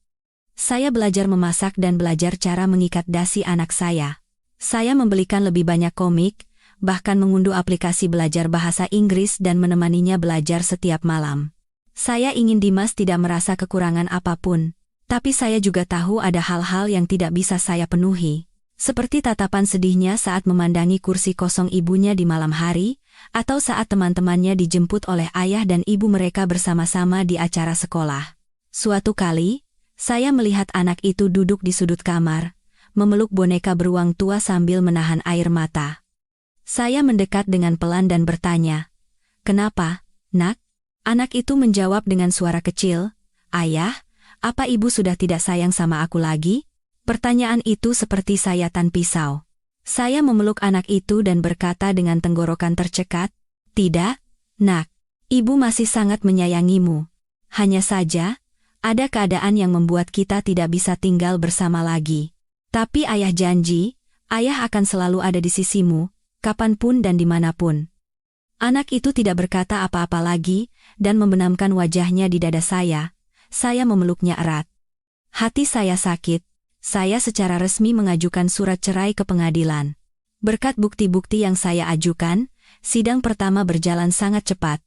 Saya belajar memasak dan belajar cara mengikat dasi anak saya. Saya membelikan lebih banyak komik, bahkan mengunduh aplikasi belajar bahasa Inggris dan menemaninya belajar setiap malam. Saya ingin Dimas tidak merasa kekurangan apapun, tapi saya juga tahu ada hal-hal yang tidak bisa saya penuhi, seperti tatapan sedihnya saat memandangi kursi kosong ibunya di malam hari, atau saat teman-temannya dijemput oleh ayah dan ibu mereka bersama-sama di acara sekolah. Suatu kali, saya melihat anak itu duduk di sudut kamar, memeluk boneka beruang tua sambil menahan air mata. Saya mendekat dengan pelan dan bertanya, "Kenapa, Nak?" Anak itu menjawab dengan suara kecil, "Ayah, apa ibu sudah tidak sayang sama aku lagi?" Pertanyaan itu seperti sayatan pisau. Saya memeluk anak itu dan berkata dengan tenggorokan tercekat, "Tidak, Nak. Ibu masih sangat menyayangimu. Hanya saja, ada keadaan yang membuat kita tidak bisa tinggal bersama lagi. Tapi ayah janji, ayah akan selalu ada di sisimu, kapanpun dan dimanapun." Anak itu tidak berkata apa-apa lagi, dan membenamkan wajahnya di dada saya. Saya memeluknya erat. Hati saya sakit. Saya secara resmi mengajukan surat cerai ke pengadilan. Berkat bukti-bukti yang saya ajukan, sidang pertama berjalan sangat cepat.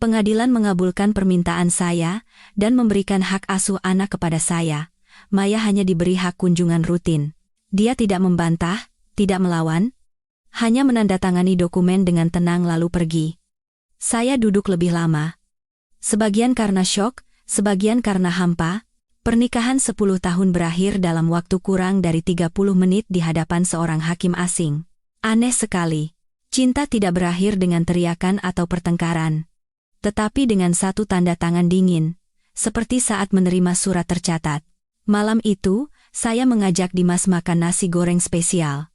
Pengadilan mengabulkan permintaan saya, dan memberikan hak asuh anak kepada saya. Maya hanya diberi hak kunjungan rutin. Dia tidak membantah, tidak melawan, hanya menandatangani dokumen dengan tenang lalu pergi. Saya duduk lebih lama. Sebagian karena syok, sebagian karena hampa. Pernikahan 10 tahun berakhir dalam waktu kurang dari 30 menit di hadapan seorang hakim asing. Aneh sekali. Cinta tidak berakhir dengan teriakan atau pertengkaran, tetapi dengan satu tanda tangan dingin, seperti saat menerima surat tercatat. Malam itu, saya mengajak Dimas makan nasi goreng spesial.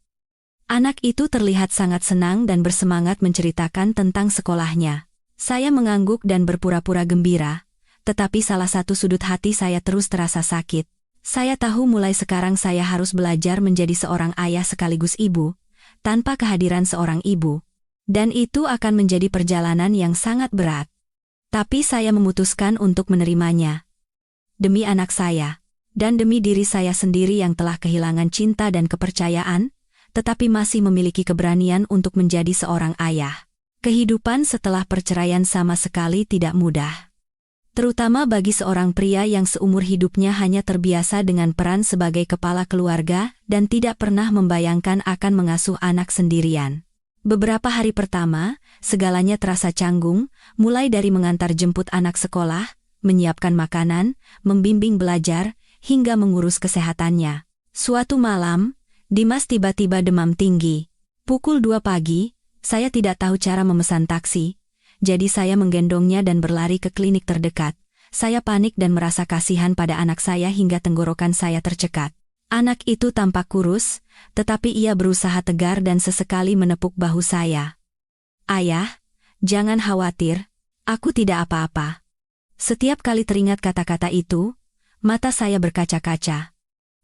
Anak itu terlihat sangat senang dan bersemangat menceritakan tentang sekolahnya. Saya mengangguk dan berpura-pura gembira, tetapi salah satu sudut hati saya terus terasa sakit. Saya tahu mulai sekarang saya harus belajar menjadi seorang ayah sekaligus ibu, tanpa kehadiran seorang ibu. Dan itu akan menjadi perjalanan yang sangat berat. Tapi saya memutuskan untuk menerimanya. Demi anak saya, dan demi diri saya sendiri yang telah kehilangan cinta dan kepercayaan, tetapi masih memiliki keberanian untuk menjadi seorang ayah. Kehidupan setelah perceraian sama sekali tidak mudah. Terutama bagi seorang pria yang seumur hidupnya hanya terbiasa dengan peran sebagai kepala keluarga dan tidak pernah membayangkan akan mengasuh anak sendirian. Beberapa hari pertama, segalanya terasa canggung, mulai dari mengantar jemput anak sekolah, menyiapkan makanan, membimbing belajar, hingga mengurus kesehatannya. Suatu malam, Dimas tiba-tiba demam tinggi. Pukul 2 pagi, saya tidak tahu cara memesan taksi, jadi saya menggendongnya dan berlari ke klinik terdekat. Saya panik dan merasa kasihan pada anak saya hingga tenggorokan saya tercekat. Anak itu tampak kurus, tetapi ia berusaha tegar dan sesekali menepuk bahu saya. "Ayah, jangan khawatir, aku tidak apa-apa." Setiap kali teringat kata-kata itu, mata saya berkaca-kaca.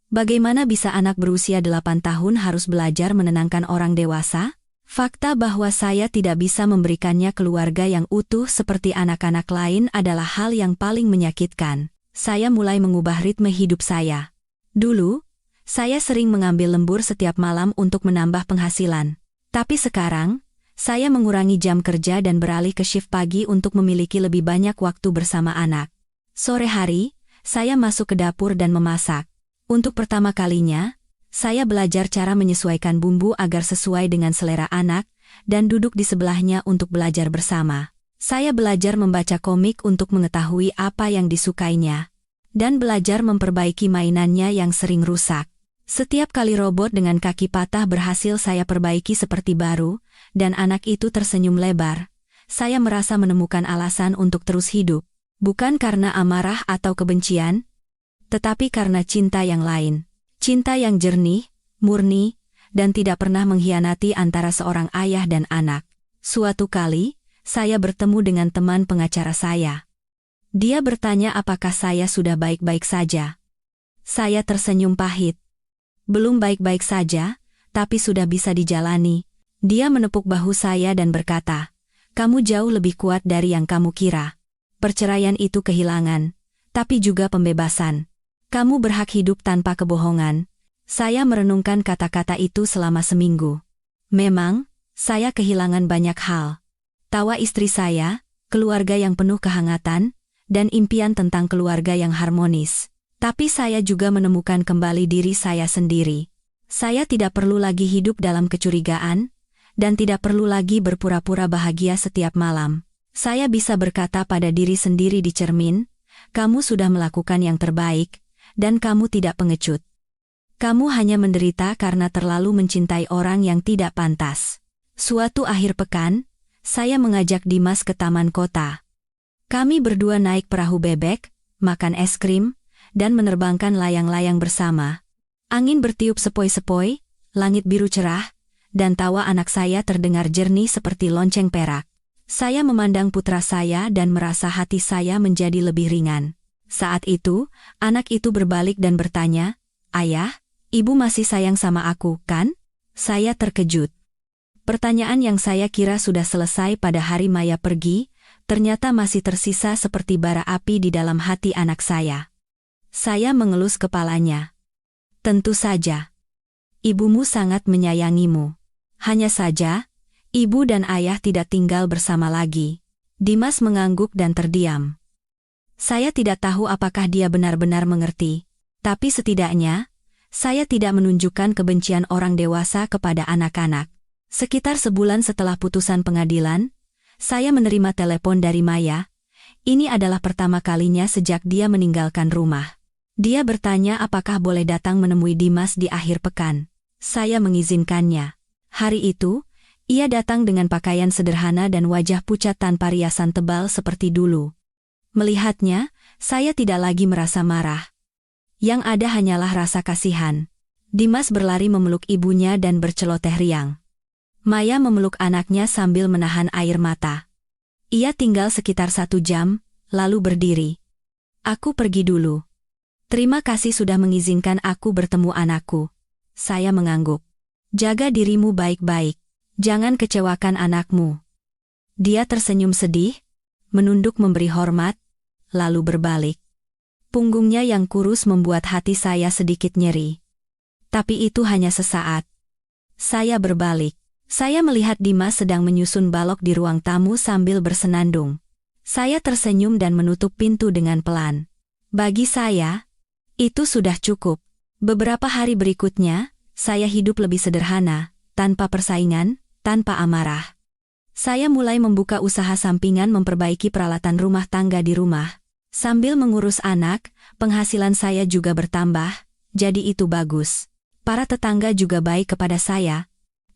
Bagaimana bisa anak berusia 8 tahun harus belajar menenangkan orang dewasa? Fakta bahwa saya tidak bisa memberikannya keluarga yang utuh seperti anak-anak lain adalah hal yang paling menyakitkan. Saya mulai mengubah ritme hidup saya. Dulu, saya sering mengambil lembur setiap malam untuk menambah penghasilan. Tapi sekarang, saya mengurangi jam kerja dan beralih ke shift pagi untuk memiliki lebih banyak waktu bersama anak. Sore hari, saya masuk ke dapur dan memasak. Untuk pertama kalinya, saya belajar cara menyesuaikan bumbu agar sesuai dengan selera anak, dan duduk di sebelahnya untuk belajar bersama. Saya belajar membaca komik untuk mengetahui apa yang disukainya, dan belajar memperbaiki mainannya yang sering rusak. Setiap kali robot dengan kaki patah berhasil saya perbaiki seperti baru, dan anak itu tersenyum lebar. Saya merasa menemukan alasan untuk terus hidup, bukan karena amarah atau kebencian, tetapi karena cinta yang lain. Cinta yang jernih, murni, dan tidak pernah mengkhianati antara seorang ayah dan anak. Suatu kali, saya bertemu dengan teman pengacara saya. Dia bertanya apakah saya sudah baik-baik saja. Saya tersenyum pahit. Belum baik-baik saja, tapi sudah bisa dijalani. Dia menepuk bahu saya dan berkata, "Kamu jauh lebih kuat dari yang kamu kira. Perceraian itu kehilangan, tapi juga pembebasan. Kamu berhak hidup tanpa kebohongan." Saya merenungkan kata-kata itu selama seminggu. Memang, saya kehilangan banyak hal. Tawa istri saya, keluarga yang penuh kehangatan, dan impian tentang keluarga yang harmonis. Tapi saya juga menemukan kembali diri saya sendiri. Saya tidak perlu lagi hidup dalam kecurigaan, dan tidak perlu lagi berpura-pura bahagia setiap malam. Saya bisa berkata pada diri sendiri di cermin, "Kamu sudah melakukan yang terbaik, dan kamu tidak pengecut. Kamu hanya menderita karena terlalu mencintai orang yang tidak pantas." Suatu akhir pekan, saya mengajak Dimas ke taman kota. Kami berdua naik perahu bebek, makan es krim, dan menerbangkan layang-layang bersama. Angin bertiup sepoi-sepoi, langit biru cerah, dan tawa anak saya terdengar jernih seperti lonceng perak. Saya memandang putra saya dan merasa hati saya menjadi lebih ringan. Saat itu, anak itu berbalik dan bertanya, "Ayah, ibu masih sayang sama aku, kan?" Saya terkejut. Pertanyaan yang saya kira sudah selesai pada hari Maya pergi, ternyata masih tersisa seperti bara api di dalam hati anak saya. Saya mengelus kepalanya. "Tentu saja. Ibumu sangat menyayangimu. Hanya saja, ibu dan ayah tidak tinggal bersama lagi." Dimas mengangguk dan terdiam. Saya tidak tahu apakah dia benar-benar mengerti, tapi setidaknya, saya tidak menunjukkan kebencian orang dewasa kepada anak-anak. Sekitar sebulan setelah putusan pengadilan, saya menerima telepon dari Maya. Ini adalah pertama kalinya sejak dia meninggalkan rumah. Dia bertanya apakah boleh datang menemui Dimas di akhir pekan. Saya mengizinkannya. Hari itu, ia datang dengan pakaian sederhana dan wajah pucat tanpa riasan tebal seperti dulu. Melihatnya, saya tidak lagi merasa marah. Yang ada hanyalah rasa kasihan. Dimas berlari memeluk ibunya dan berceloteh riang. Maya memeluk anaknya sambil menahan air mata. Ia tinggal sekitar 1 jam, lalu berdiri. "Aku pergi dulu. Terima kasih sudah mengizinkan aku bertemu anakku." Saya mengangguk. "Jaga dirimu baik-baik. Jangan kecewakan anakmu." Dia tersenyum sedih, menunduk memberi hormat, lalu berbalik. Punggungnya yang kurus membuat hati saya sedikit nyeri. Tapi itu hanya sesaat. Saya berbalik. Saya melihat Dimas sedang menyusun balok di ruang tamu sambil bersenandung. Saya tersenyum dan menutup pintu dengan pelan. Bagi saya, itu sudah cukup. Beberapa hari berikutnya, saya hidup lebih sederhana, tanpa persaingan, tanpa amarah. Saya mulai membuka usaha sampingan memperbaiki peralatan rumah tangga di rumah. Sambil mengurus anak, penghasilan saya juga bertambah, jadi itu bagus. Para tetangga juga baik kepada saya.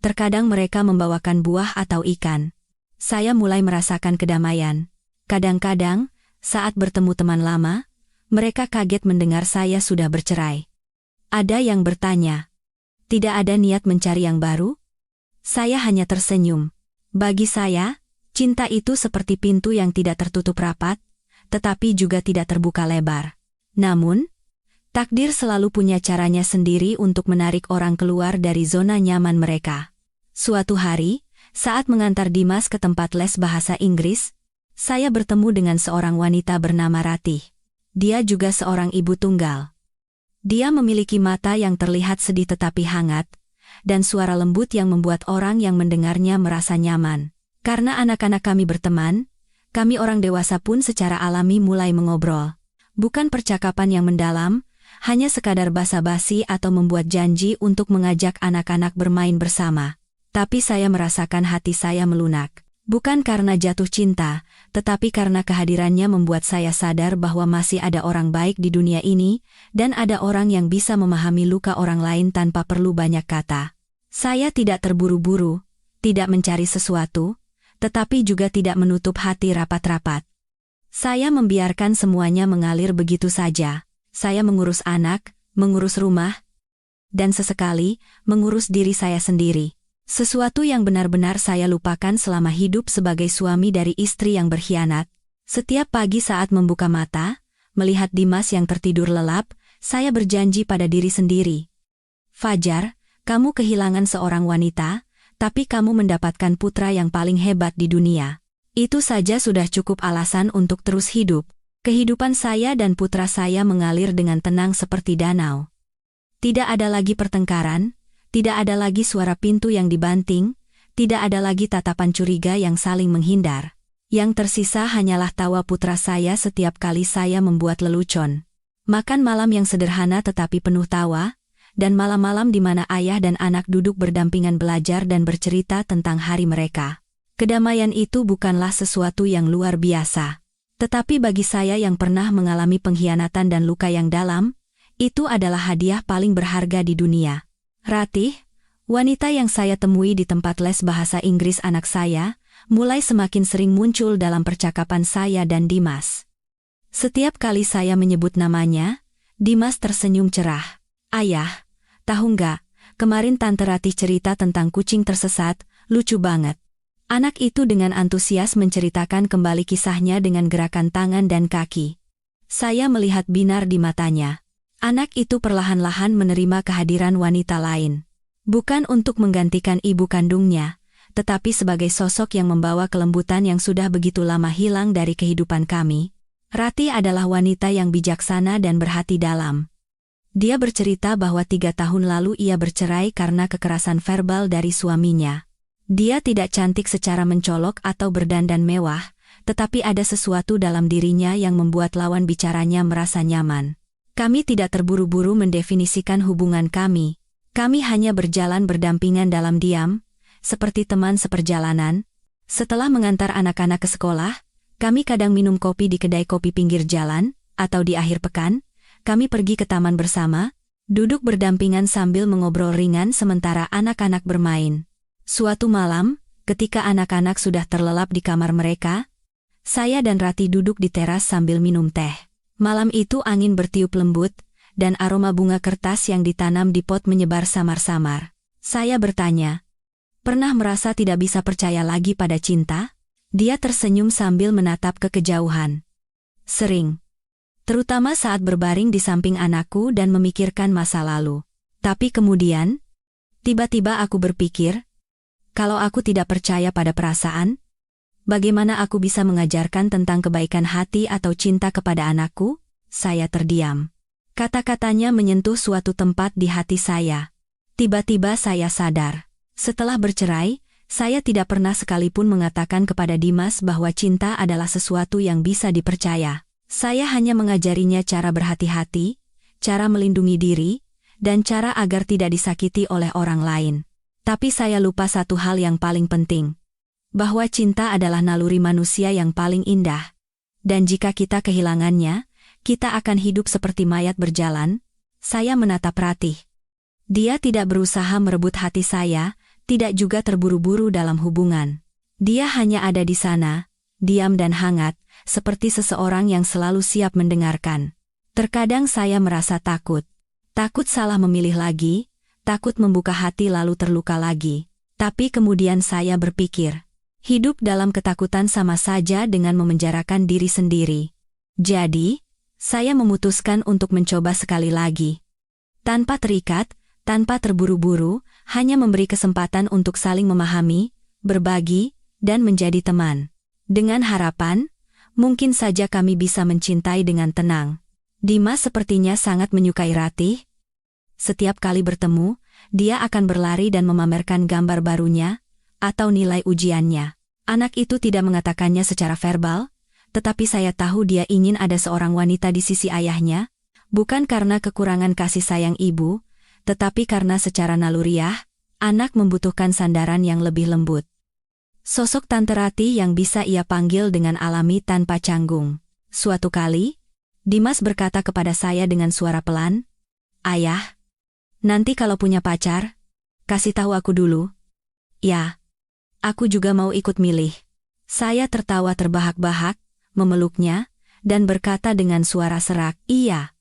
Terkadang mereka membawakan buah atau ikan. Saya mulai merasakan kedamaian. Kadang-kadang, saat bertemu teman lama, mereka kaget mendengar saya sudah bercerai. Ada yang bertanya, "Tidak ada niat mencari yang baru?" Saya hanya tersenyum. Bagi saya, cinta itu seperti pintu yang tidak tertutup rapat, tetapi juga tidak terbuka lebar. Namun, takdir selalu punya caranya sendiri untuk menarik orang keluar dari zona nyaman mereka. Suatu hari, saat mengantar Dimas ke tempat les bahasa Inggris, saya bertemu dengan seorang wanita bernama Ratih. Dia juga seorang ibu tunggal. Dia memiliki mata yang terlihat sedih tetapi hangat, dan suara lembut yang membuat orang yang mendengarnya merasa nyaman. Karena anak-anak kami berteman, kami orang dewasa pun secara alami mulai mengobrol. Bukan percakapan yang mendalam, hanya sekadar basa-basi atau membuat janji untuk mengajak anak-anak bermain bersama. Tapi saya merasakan hati saya melunak. Bukan karena jatuh cinta, tetapi karena kehadirannya membuat saya sadar bahwa masih ada orang baik di dunia ini, dan ada orang yang bisa memahami luka orang lain tanpa perlu banyak kata. Saya tidak terburu-buru, tidak mencari sesuatu, tetapi juga tidak menutup hati rapat-rapat. Saya membiarkan semuanya mengalir begitu saja. Saya mengurus anak, mengurus rumah, dan sesekali mengurus diri saya sendiri. Sesuatu yang benar-benar saya lupakan selama hidup sebagai suami dari istri yang berkhianat. Setiap pagi saat membuka mata, melihat Dimas yang tertidur lelap, saya berjanji pada diri sendiri. Fajar, kamu kehilangan seorang wanita, tapi kamu mendapatkan putra yang paling hebat di dunia. Itu saja sudah cukup alasan untuk terus hidup. Kehidupan saya dan putra saya mengalir dengan tenang seperti danau. Tidak ada lagi pertengkaran, tidak ada lagi suara pintu yang dibanting, tidak ada lagi tatapan curiga yang saling menghindar. Yang tersisa hanyalah tawa putra saya setiap kali saya membuat lelucon. Makan malam yang sederhana tetapi penuh tawa, dan malam-malam di mana ayah dan anak duduk berdampingan belajar dan bercerita tentang hari mereka. Kedamaian itu bukanlah sesuatu yang luar biasa. Tetapi bagi saya yang pernah mengalami pengkhianatan dan luka yang dalam, itu adalah hadiah paling berharga di dunia. Ratih, wanita yang saya temui di tempat les bahasa Inggris anak saya, mulai semakin sering muncul dalam percakapan saya dan Dimas. Setiap kali saya menyebut namanya, Dimas tersenyum cerah. Ayah, tahu nggak, kemarin Tante Ratih cerita tentang kucing tersesat, lucu banget. Anak itu dengan antusias menceritakan kembali kisahnya dengan gerakan tangan dan kaki. Saya melihat binar di matanya. Anak itu perlahan-lahan menerima kehadiran wanita lain. Bukan untuk menggantikan ibu kandungnya, tetapi sebagai sosok yang membawa kelembutan yang sudah begitu lama hilang dari kehidupan kami. Ratih adalah wanita yang bijaksana dan berhati dalam. Dia bercerita bahwa 3 tahun lalu ia bercerai karena kekerasan verbal dari suaminya. Dia tidak cantik secara mencolok atau berdandan mewah, tetapi ada sesuatu dalam dirinya yang membuat lawan bicaranya merasa nyaman. Kami tidak terburu-buru mendefinisikan hubungan kami. Kami hanya berjalan berdampingan dalam diam, seperti teman seperjalanan. Setelah mengantar anak-anak ke sekolah, kami kadang minum kopi di kedai kopi pinggir jalan, atau di akhir pekan, kami pergi ke taman bersama, duduk berdampingan sambil mengobrol ringan sementara anak-anak bermain. Suatu malam, ketika anak-anak sudah terlelap di kamar mereka, saya dan Ratih duduk di teras sambil minum teh. Malam itu angin bertiup lembut, dan aroma bunga kertas yang ditanam di pot menyebar samar-samar. Saya bertanya, pernah merasa tidak bisa percaya lagi pada cinta? Dia tersenyum sambil menatap ke kejauhan. Sering. Terutama saat berbaring di samping anakku dan memikirkan masa lalu. Tapi kemudian, tiba-tiba aku berpikir, kalau aku tidak percaya pada perasaan, bagaimana aku bisa mengajarkan tentang kebaikan hati atau cinta kepada anakku? Saya terdiam. Kata-katanya menyentuh suatu tempat di hati saya. Tiba-tiba saya sadar. Setelah bercerai, saya tidak pernah sekalipun mengatakan kepada Dimas bahwa cinta adalah sesuatu yang bisa dipercaya. Saya hanya mengajarinya cara berhati-hati, cara melindungi diri, dan cara agar tidak disakiti oleh orang lain. Tapi saya lupa satu hal yang paling penting. Bahwa cinta adalah naluri manusia yang paling indah. Dan jika kita kehilangannya, kita akan hidup seperti mayat berjalan. Saya menatap Ratih. Dia tidak berusaha merebut hati saya, tidak juga terburu-buru dalam hubungan. Dia hanya ada di sana, diam dan hangat, seperti seseorang yang selalu siap mendengarkan. Terkadang saya merasa takut. Takut salah memilih lagi, takut membuka hati lalu terluka lagi. Tapi kemudian saya berpikir, hidup dalam ketakutan sama saja dengan memenjarakan diri sendiri. Jadi, saya memutuskan untuk mencoba sekali lagi. Tanpa terikat, tanpa terburu-buru, hanya memberi kesempatan untuk saling memahami, berbagi, dan menjadi teman. Dengan harapan, mungkin saja kami bisa mencintai dengan tenang. Dimas sepertinya sangat menyukai Ratih. Setiap kali bertemu, dia akan berlari dan memamerkan gambar barunya, atau nilai ujiannya. Anak itu tidak mengatakannya secara verbal, tetapi saya tahu dia ingin ada seorang wanita di sisi ayahnya, bukan karena kekurangan kasih sayang ibu, tetapi karena secara naluriah, anak membutuhkan sandaran yang lebih lembut. Sosok Tante Ratih yang bisa ia panggil dengan alami tanpa canggung. Suatu kali, Dimas berkata kepada saya dengan suara pelan, "Ayah, nanti kalau punya pacar, kasih tahu aku dulu." "Ya, aku juga mau ikut milih." Saya tertawa terbahak-bahak, memeluknya, dan berkata dengan suara serak, "Iya.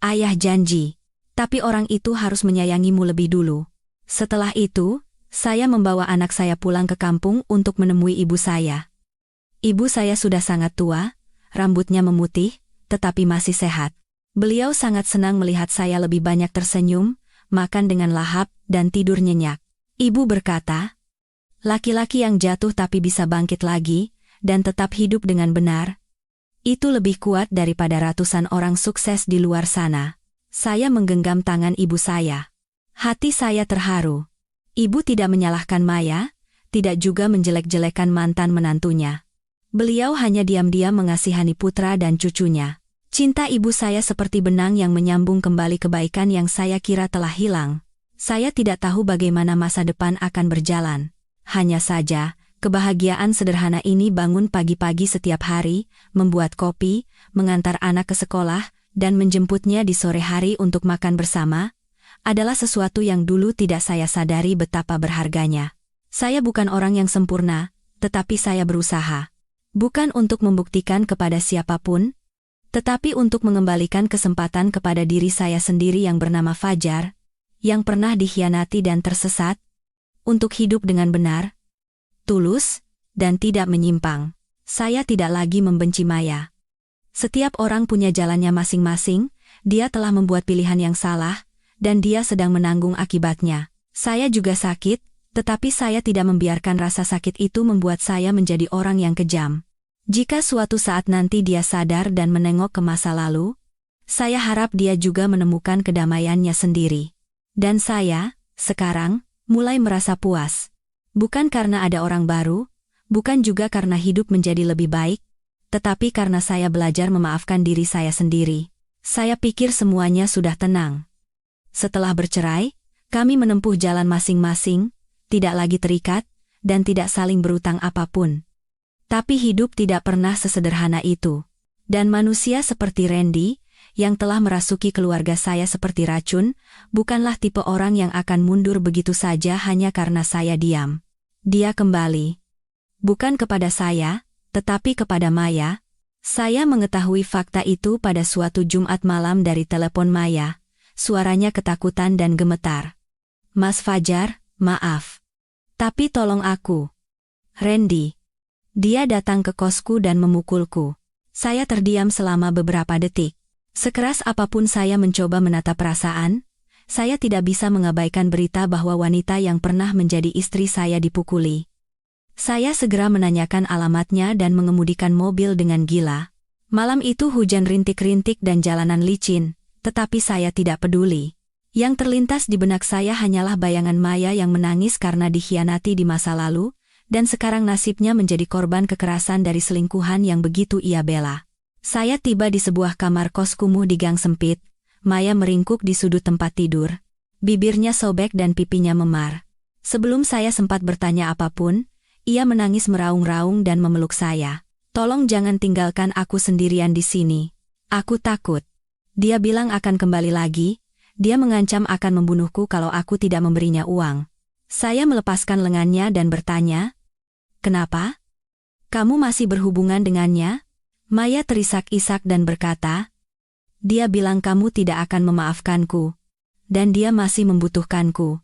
Ayah janji, tapi orang itu harus menyayangimu lebih dulu." Setelah itu, saya membawa anak saya pulang ke kampung untuk menemui ibu saya. Ibu saya sudah sangat tua, rambutnya memutih, tetapi masih sehat. Beliau sangat senang melihat saya lebih banyak tersenyum, makan dengan lahap, dan tidur nyenyak. Ibu berkata, "Laki-laki yang jatuh tapi bisa bangkit lagi, dan tetap hidup dengan benar, itu lebih kuat daripada ratusan orang sukses di luar sana." Saya menggenggam tangan ibu saya. Hati saya terharu. Ibu tidak menyalahkan Maya, tidak juga menjelek-jelekan mantan menantunya. Beliau hanya diam-diam mengasihani putra dan cucunya. Cinta ibu saya seperti benang yang menyambung kembali kebaikan yang saya kira telah hilang. Saya tidak tahu bagaimana masa depan akan berjalan. Hanya saja, kebahagiaan sederhana ini bangun pagi-pagi setiap hari, membuat kopi, mengantar anak ke sekolah, dan menjemputnya di sore hari untuk makan bersama, adalah sesuatu yang dulu tidak saya sadari betapa berharganya. Saya bukan orang yang sempurna, tetapi saya berusaha. Bukan untuk membuktikan kepada siapapun, tetapi untuk mengembalikan kesempatan kepada diri saya sendiri yang bernama Fajar, yang pernah dikhianati dan tersesat, untuk hidup dengan benar, tulus, dan tidak menyimpang. Saya tidak lagi membenci Maya. Setiap orang punya jalannya masing-masing, dia telah membuat pilihan yang salah, dan dia sedang menanggung akibatnya. Saya juga sakit, tetapi saya tidak membiarkan rasa sakit itu membuat saya menjadi orang yang kejam. Jika suatu saat nanti dia sadar dan menengok ke masa lalu, saya harap dia juga menemukan kedamaiannya sendiri. Dan saya, sekarang, mulai merasa puas. Bukan karena ada orang baru, bukan juga karena hidup menjadi lebih baik, tetapi karena saya belajar memaafkan diri saya sendiri. Saya pikir semuanya sudah tenang. Setelah bercerai, kami menempuh jalan masing-masing, tidak lagi terikat, dan tidak saling berutang apapun. Tapi hidup tidak pernah sesederhana itu. Dan manusia seperti Randy, yang telah merasuki keluarga saya seperti racun, bukanlah tipe orang yang akan mundur begitu saja hanya karena saya diam. Dia kembali. Bukan kepada saya, tetapi kepada Maya. Saya mengetahui fakta itu pada suatu Jumat malam dari telepon Maya. Suaranya ketakutan dan gemetar. "Mas Fajar, maaf. Tapi tolong aku. Randy." Dia datang ke kosku dan memukulku. Saya terdiam selama beberapa detik. Sekeras apapun saya mencoba menata perasaan, saya tidak bisa mengabaikan berita bahwa wanita yang pernah menjadi istri saya dipukuli. Saya segera menanyakan alamatnya dan mengemudikan mobil dengan gila. Malam itu hujan rintik-rintik dan jalanan licin. Tetapi saya tidak peduli. Yang terlintas di benak saya hanyalah bayangan Maya yang menangis karena dikhianati di masa lalu, dan sekarang nasibnya menjadi korban kekerasan dari selingkuhan yang begitu ia bela. Saya tiba di sebuah kamar kos kumuh di gang sempit. Maya meringkuk di sudut tempat tidur. Bibirnya sobek dan pipinya memar. Sebelum saya sempat bertanya apapun, ia menangis meraung-raung dan memeluk saya. "Tolong jangan tinggalkan aku sendirian di sini. Aku takut. Dia bilang akan kembali lagi, dia mengancam akan membunuhku kalau aku tidak memberinya uang." Saya melepaskan lengannya dan bertanya, "Kenapa? Kamu masih berhubungan dengannya?" Maya terisak-isak dan berkata, "Dia bilang kamu tidak akan memaafkanku. Dan dia masih membutuhkanku.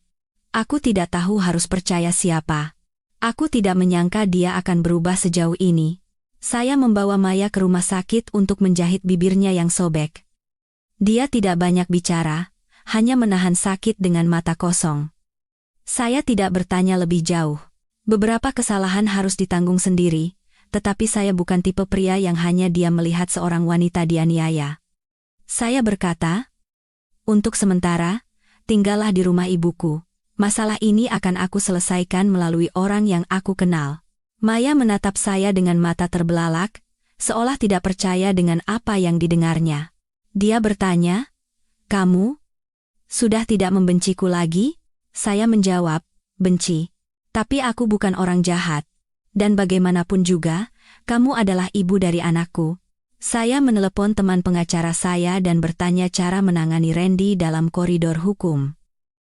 Aku tidak tahu harus percaya siapa. Aku tidak menyangka dia akan berubah sejauh ini." Saya membawa Maya ke rumah sakit untuk menjahit bibirnya yang sobek. Dia tidak banyak bicara, hanya menahan sakit dengan mata kosong. Saya tidak bertanya lebih jauh. Beberapa kesalahan harus ditanggung sendiri, tetapi saya bukan tipe pria yang hanya diam melihat seorang wanita dianiaya. Saya berkata, untuk sementara, tinggallah di rumah ibuku. Masalah ini akan aku selesaikan melalui orang yang aku kenal. Maya menatap saya dengan mata terbelalak, seolah tidak percaya dengan apa yang didengarnya. Dia bertanya, kamu sudah tidak membenciku lagi? Saya menjawab, benci. Tapi aku bukan orang jahat. Dan bagaimanapun juga, kamu adalah ibu dari anakku. Saya menelepon teman pengacara saya dan bertanya cara menangani Randy dalam koridor hukum.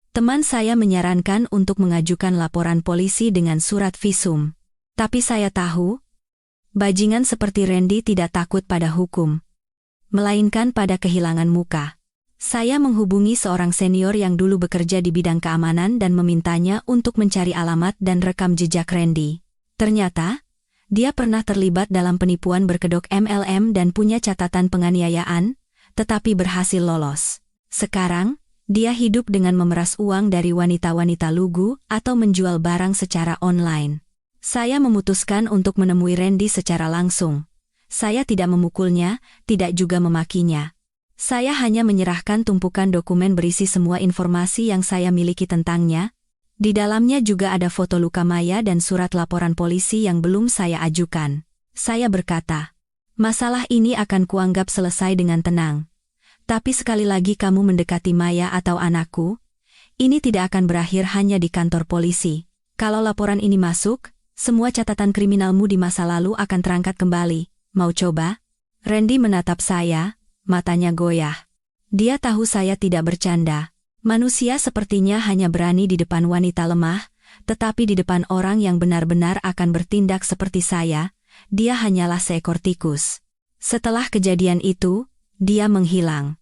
Teman saya menyarankan untuk mengajukan laporan polisi dengan surat visum. Tapi saya tahu, bajingan seperti Randy tidak takut pada hukum, melainkan pada kehilangan muka. Saya menghubungi seorang senior yang dulu bekerja di bidang keamanan dan memintanya untuk mencari alamat dan rekam jejak Randy. Ternyata, dia pernah terlibat dalam penipuan berkedok MLM dan punya catatan penganiayaan, tetapi berhasil lolos. Sekarang, dia hidup dengan memeras uang dari wanita-wanita lugu atau menjual barang secara online. Saya memutuskan untuk menemui Randy secara langsung. Saya tidak memukulnya, tidak juga memakinya. Saya hanya menyerahkan tumpukan dokumen berisi semua informasi yang saya miliki tentangnya. Di dalamnya juga ada foto luka Maya dan surat laporan polisi yang belum saya ajukan. Saya berkata, masalah ini akan kuanggap selesai dengan tenang. Tapi sekali lagi kamu mendekati Maya atau anakku, ini tidak akan berakhir hanya di kantor polisi. Kalau laporan ini masuk, semua catatan kriminalmu di masa lalu akan terangkat kembali. Mau coba? Randy menatap saya, matanya goyah. Dia tahu saya tidak bercanda. Manusia sepertinya hanya berani di depan wanita lemah, tetapi di depan orang yang benar-benar akan bertindak seperti saya, dia hanyalah seekor tikus. Setelah kejadian itu, dia menghilang.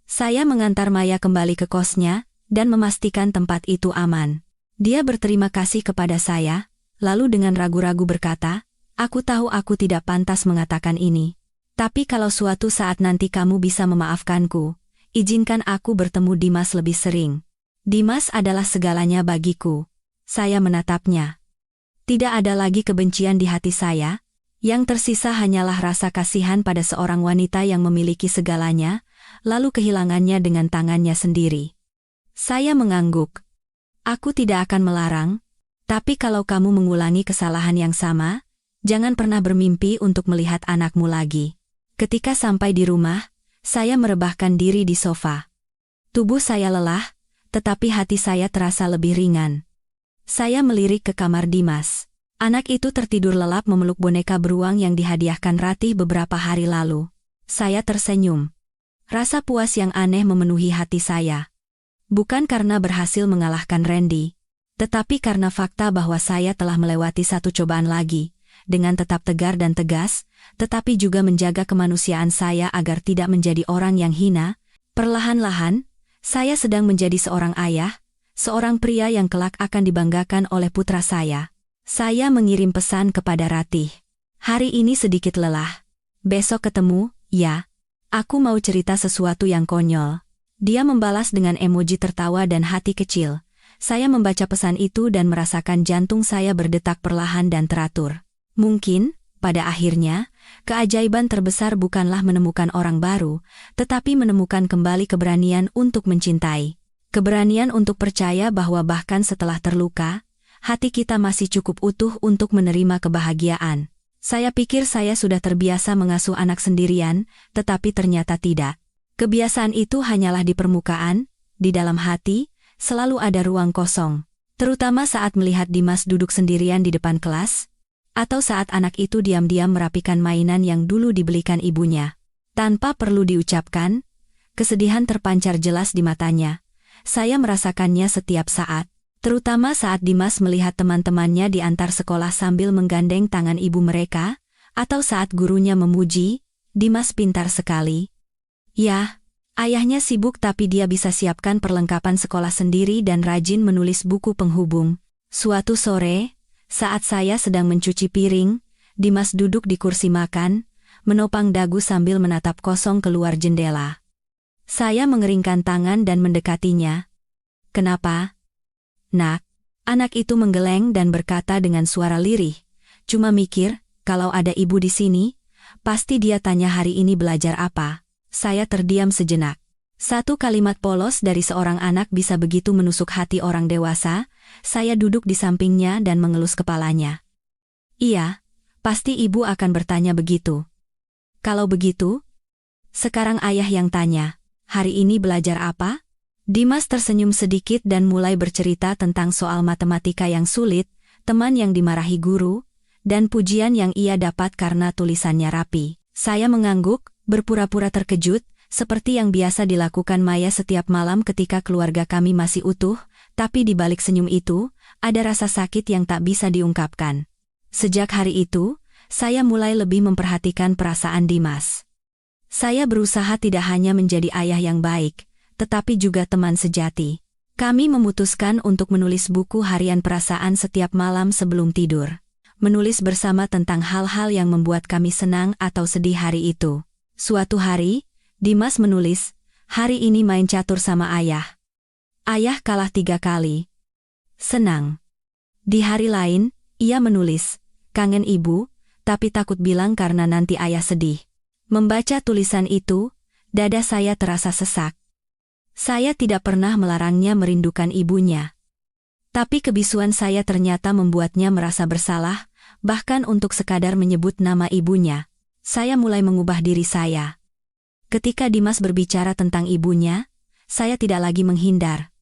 Saya mengantar Maya kembali ke kosnya, dan memastikan tempat itu aman. Dia berterima kasih kepada saya, lalu dengan ragu-ragu berkata, aku tahu aku tidak pantas mengatakan ini. Tapi kalau suatu saat nanti kamu bisa memaafkanku, izinkan aku bertemu Dimas lebih sering. Dimas adalah segalanya bagiku. Saya menatapnya. Tidak ada lagi kebencian di hati saya. Yang tersisa hanyalah rasa kasihan pada seorang wanita yang memiliki segalanya, lalu kehilangannya dengan tangannya sendiri. Saya mengangguk. Aku tidak akan melarang, tapi kalau kamu mengulangi kesalahan yang sama, jangan pernah bermimpi untuk melihat anakmu lagi. Ketika sampai di rumah, saya merebahkan diri di sofa. Tubuh saya lelah, tetapi hati saya terasa lebih ringan. Saya melirik ke kamar Dimas. Anak itu tertidur lelap memeluk boneka beruang yang dihadiahkan Ratih beberapa hari lalu. Saya tersenyum. Rasa puas yang aneh memenuhi hati saya. Bukan karena berhasil mengalahkan Randy, tetapi karena fakta bahwa saya telah melewati satu cobaan lagi, dengan tetap tegar dan tegas, tetapi juga menjaga kemanusiaan saya agar tidak menjadi orang yang hina. Perlahan-lahan, saya sedang menjadi seorang ayah, seorang pria yang kelak akan dibanggakan oleh putra saya. Saya mengirim pesan kepada Ratih. Hari ini sedikit lelah. Besok ketemu, ya. Aku mau cerita sesuatu yang konyol. Dia membalas dengan emoji tertawa dan hati kecil. Saya membaca pesan itu dan merasakan jantung saya berdetak perlahan dan teratur. Mungkin, pada akhirnya, keajaiban terbesar bukanlah menemukan orang baru, tetapi menemukan kembali keberanian untuk mencintai. Keberanian untuk percaya bahwa bahkan setelah terluka, hati kita masih cukup utuh untuk menerima kebahagiaan. Saya pikir saya sudah terbiasa mengasuh anak sendirian, tetapi ternyata tidak. Kebiasaan itu hanyalah di permukaan, di dalam hati, selalu ada ruang kosong. Terutama saat melihat Dimas duduk sendirian di depan kelas, atau saat anak itu diam-diam merapikan mainan yang dulu dibelikan ibunya. Tanpa perlu diucapkan, kesedihan terpancar jelas di matanya. Saya merasakannya setiap saat. Terutama saat Dimas melihat teman-temannya diantar sekolah sambil menggandeng tangan ibu mereka, atau saat gurunya memuji, Dimas pintar sekali. Ya, ayahnya sibuk tapi dia bisa siapkan perlengkapan sekolah sendiri dan rajin menulis buku penghubung. Suatu sore, saat saya sedang mencuci piring, Dimas duduk di kursi makan, menopang dagu sambil menatap kosong keluar jendela. Saya mengeringkan tangan dan mendekatinya. Kenapa? Nak, anak itu menggeleng dan berkata dengan suara lirih. Cuma mikir, kalau ada ibu di sini, pasti dia tanya hari ini belajar apa. Saya terdiam sejenak. Satu kalimat polos dari seorang anak bisa begitu menusuk hati orang dewasa. Saya duduk di sampingnya dan mengelus kepalanya. Iya, pasti ibu akan bertanya begitu. Kalau begitu, sekarang ayah yang tanya, hari ini belajar apa? Dimas tersenyum sedikit dan mulai bercerita tentang soal matematika yang sulit, teman yang dimarahi guru, dan pujian yang ia dapat karena tulisannya rapi. Saya mengangguk, berpura-pura terkejut, seperti yang biasa dilakukan Maya setiap malam ketika keluarga kami masih utuh, tapi di balik senyum itu, ada rasa sakit yang tak bisa diungkapkan. Sejak hari itu, saya mulai lebih memperhatikan perasaan Dimas. Saya berusaha tidak hanya menjadi ayah yang baik, tetapi juga teman sejati. Kami memutuskan untuk menulis buku harian perasaan setiap malam sebelum tidur. Menulis bersama tentang hal-hal yang membuat kami senang atau sedih hari itu. Suatu hari, Dimas menulis, hari ini main catur sama ayah. Ayah kalah 3 kali. Senang. Di hari lain, ia menulis, kangen ibu, tapi takut bilang karena nanti ayah sedih. Membaca tulisan itu, dada saya terasa sesak. Saya tidak pernah melarangnya merindukan ibunya. Tapi kebisuan saya ternyata membuatnya merasa bersalah, bahkan untuk sekadar menyebut nama ibunya. Saya mulai mengubah diri saya. Ketika Dimas berbicara tentang ibunya, saya tidak lagi menghindar.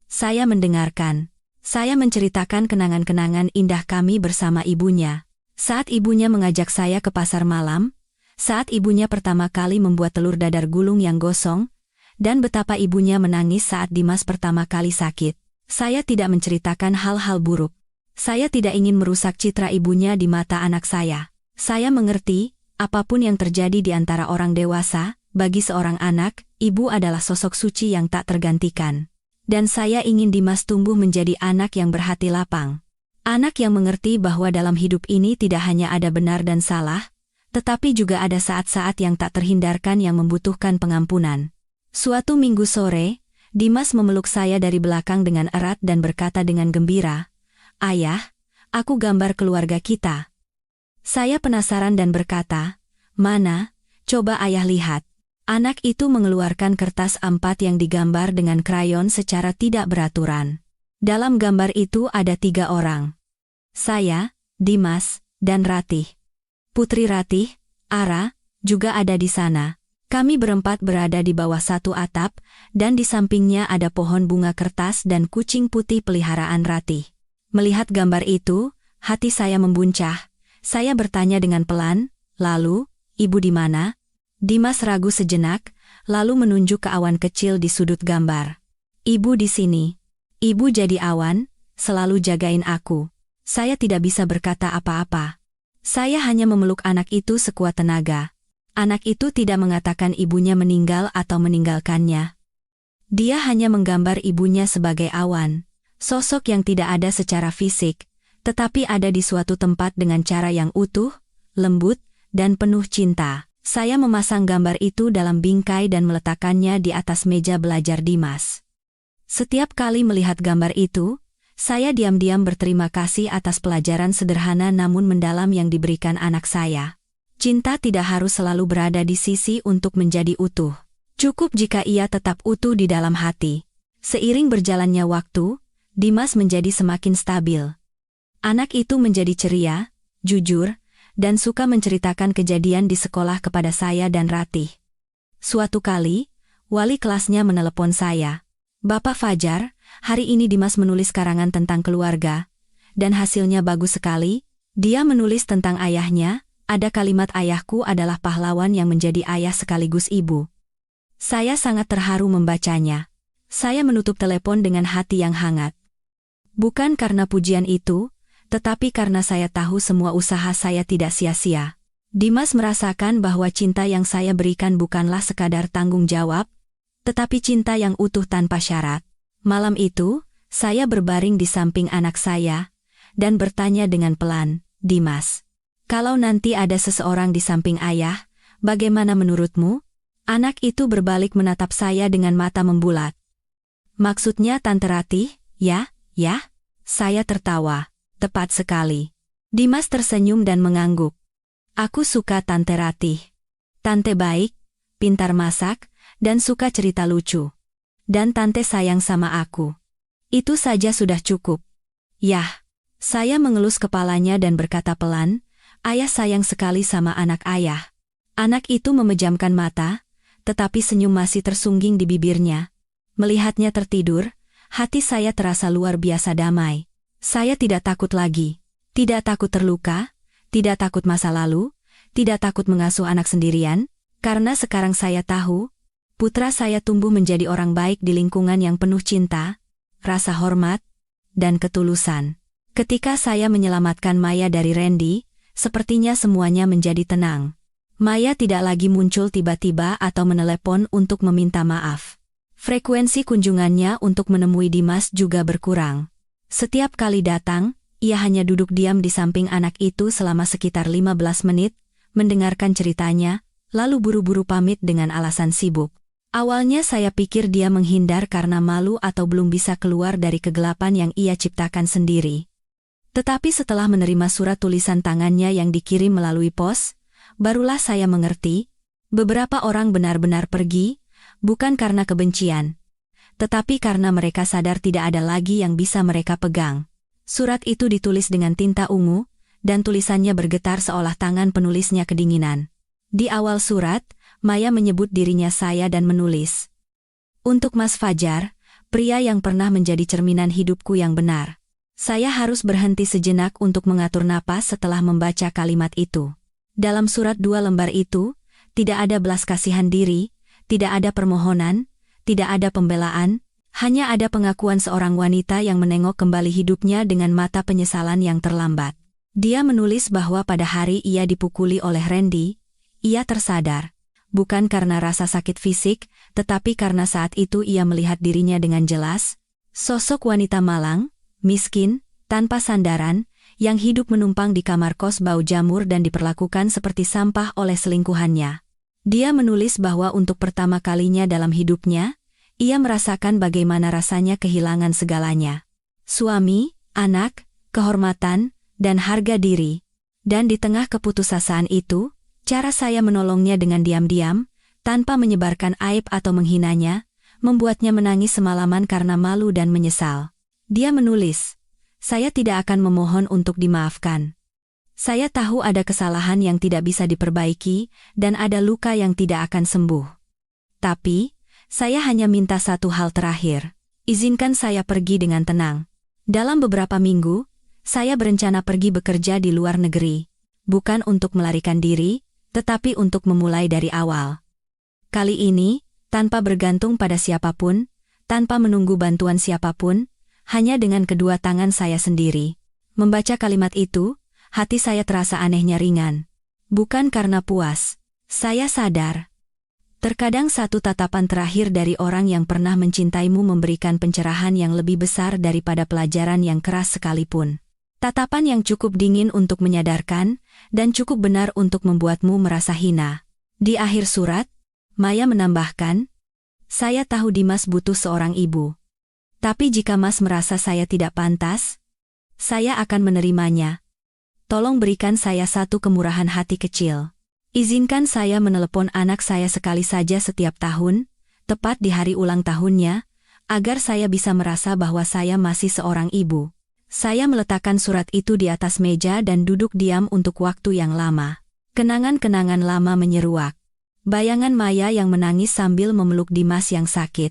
Saya mendengarkan. Saya menceritakan kenangan-kenangan indah kami bersama ibunya. Saat ibunya mengajak saya ke pasar malam, saat ibunya pertama kali membuat telur dadar gulung yang gosong, dan betapa ibunya menangis saat Dimas pertama kali sakit. Saya tidak menceritakan hal-hal buruk. Saya tidak ingin merusak citra ibunya di mata anak saya. Saya mengerti, apapun yang terjadi di antara orang dewasa, bagi seorang anak, ibu adalah sosok suci yang tak tergantikan. Dan saya ingin Dimas tumbuh menjadi anak yang berhati lapang. Anak yang mengerti bahwa dalam hidup ini tidak hanya ada benar dan salah, tetapi juga ada saat-saat yang tak terhindarkan yang membutuhkan pengampunan. Suatu minggu sore, Dimas memeluk saya dari belakang dengan erat dan berkata dengan gembira, "Ayah, aku gambar keluarga kita." Saya penasaran dan berkata, "Mana? Coba ayah lihat." Anak itu mengeluarkan kertas A4 yang digambar dengan krayon secara tidak beraturan. Dalam gambar itu ada 3 orang. Saya, Dimas, dan Ratih. Putri Ratih, Ara, juga ada di sana. Kami berempat berada di bawah satu atap, dan di sampingnya ada pohon bunga kertas dan kucing putih peliharaan Ratih. Melihat gambar itu, hati saya membuncah. Saya bertanya dengan pelan, "Lalu, ibu di mana?" Dimas ragu sejenak, lalu menunjuk ke awan kecil di sudut gambar. "Ibu di sini. Ibu jadi awan, selalu jagain aku." Saya tidak bisa berkata apa-apa. Saya hanya memeluk anak itu sekuat tenaga. Anak itu tidak mengatakan ibunya meninggal atau meninggalkannya. Dia hanya menggambar ibunya sebagai awan. Sosok yang tidak ada secara fisik, tetapi ada di suatu tempat dengan cara yang utuh, lembut, dan penuh cinta. Saya memasang gambar itu dalam bingkai dan meletakkannya di atas meja belajar Dimas. Setiap kali melihat gambar itu, saya diam-diam berterima kasih atas pelajaran sederhana namun mendalam yang diberikan anak saya. Cinta tidak harus selalu berada di sisi untuk menjadi utuh. Cukup jika ia tetap utuh di dalam hati. Seiring berjalannya waktu, Dimas menjadi semakin stabil. Anak itu menjadi ceria, jujur, dan suka menceritakan kejadian di sekolah kepada saya dan Ratih. Suatu kali, wali kelasnya menelepon saya. "Bapak Fajar, hari ini Dimas menulis karangan tentang keluarga, dan hasilnya bagus sekali." Dia menulis tentang ayahnya, ada kalimat ayahku adalah pahlawan yang menjadi ayah sekaligus ibu. Saya sangat terharu membacanya. Saya menutup telepon dengan hati yang hangat. Bukan karena pujian itu, tetapi karena saya tahu semua usaha saya tidak sia-sia. Dimas merasakan bahwa cinta yang saya berikan bukanlah sekadar tanggung jawab, tetapi cinta yang utuh tanpa syarat. Malam itu, saya berbaring di samping anak saya, dan bertanya dengan pelan, "Dimas, kalau nanti ada seseorang di samping ayah, bagaimana menurutmu?" Anak itu berbalik menatap saya dengan mata membulat. "Maksudnya Tante Ratih, ya?" Saya tertawa. "Tepat sekali." Dimas tersenyum dan mengangguk. "Aku suka Tante Ratih. Tante baik, pintar masak, dan suka cerita lucu. Dan tante sayang sama aku. Itu saja sudah cukup. Yah, saya mengelus kepalanya dan berkata pelan, ayah sayang sekali sama anak ayah. Anak itu memejamkan mata, tetapi senyum masih tersungging di bibirnya. Melihatnya tertidur, hati saya terasa luar biasa damai. Saya tidak takut lagi. Tidak takut terluka, tidak takut masa lalu, tidak takut mengasuh anak sendirian, karena sekarang saya tahu, putra saya tumbuh menjadi orang baik di lingkungan yang penuh cinta, rasa hormat, dan ketulusan. Ketika saya menyelamatkan Maya dari Randy, sepertinya semuanya menjadi tenang. Maya tidak lagi muncul tiba-tiba atau menelepon untuk meminta maaf. Frekuensi kunjungannya untuk menemui Dimas juga berkurang. Setiap kali datang, ia hanya duduk diam di samping anak itu selama sekitar 15 menit, mendengarkan ceritanya, lalu buru-buru pamit dengan alasan sibuk. Awalnya saya pikir dia menghindar karena malu atau belum bisa keluar dari kegelapan yang ia ciptakan sendiri. Tetapi setelah menerima surat tulisan tangannya yang dikirim melalui pos, barulah saya mengerti, beberapa orang benar-benar pergi, bukan karena kebencian, tetapi karena mereka sadar tidak ada lagi yang bisa mereka pegang. Surat itu ditulis dengan tinta ungu, dan tulisannya bergetar seolah tangan penulisnya kedinginan. Di awal surat, Maya menyebut dirinya saya dan menulis, "Untuk Mas Fajar, pria yang pernah menjadi cerminan hidupku yang benar." Saya harus berhenti sejenak untuk mengatur napas setelah membaca kalimat itu. Dalam surat 2 lembar itu, tidak ada belas kasihan diri, tidak ada permohonan, tidak ada pembelaan, hanya ada pengakuan seorang wanita yang menengok kembali hidupnya dengan mata penyesalan yang terlambat. Dia menulis bahwa pada hari ia dipukuli oleh Randy, ia tersadar, bukan karena rasa sakit fisik, tetapi karena saat itu ia melihat dirinya dengan jelas, sosok wanita malang, miskin, tanpa sandaran, yang hidup menumpang di kamar kos bau jamur dan diperlakukan seperti sampah oleh selingkuhannya. Dia menulis bahwa untuk pertama kalinya dalam hidupnya, ia merasakan bagaimana rasanya kehilangan segalanya. Suami, anak, kehormatan, dan harga diri. Dan di tengah keputusasaan itu, cara saya menolongnya dengan diam-diam, tanpa menyebarkan aib atau menghinanya, membuatnya menangis semalaman karena malu dan menyesal. Dia menulis, "Saya tidak akan memohon untuk dimaafkan. Saya tahu ada kesalahan yang tidak bisa diperbaiki, dan ada luka yang tidak akan sembuh. Tapi, saya hanya minta satu hal terakhir. Izinkan saya pergi dengan tenang. Dalam beberapa minggu, saya berencana pergi bekerja di luar negeri. Bukan untuk melarikan diri, tetapi untuk memulai dari awal. Kali ini, tanpa bergantung pada siapapun, tanpa menunggu bantuan siapapun, hanya dengan kedua tangan saya sendiri." Membaca kalimat itu, hati saya terasa anehnya ringan. Bukan karena puas. Saya sadar. Terkadang satu tatapan terakhir dari orang yang pernah mencintaimu memberikan pencerahan yang lebih besar daripada pelajaran yang keras sekalipun. Tatapan yang cukup dingin untuk menyadarkan, dan cukup benar untuk membuatmu merasa hina. Di akhir surat, Maya menambahkan, "Saya tahu Dimas butuh seorang ibu. Tapi jika Mas merasa saya tidak pantas, saya akan menerimanya. Tolong berikan saya satu kemurahan hati kecil. Izinkan saya menelepon anak saya sekali saja setiap tahun, tepat di hari ulang tahunnya, agar saya bisa merasa bahwa saya masih seorang ibu." Saya meletakkan surat itu di atas meja dan duduk diam untuk waktu yang lama. Kenangan-kenangan lama menyeruak. Bayangan Maya yang menangis sambil memeluk Dimas yang sakit.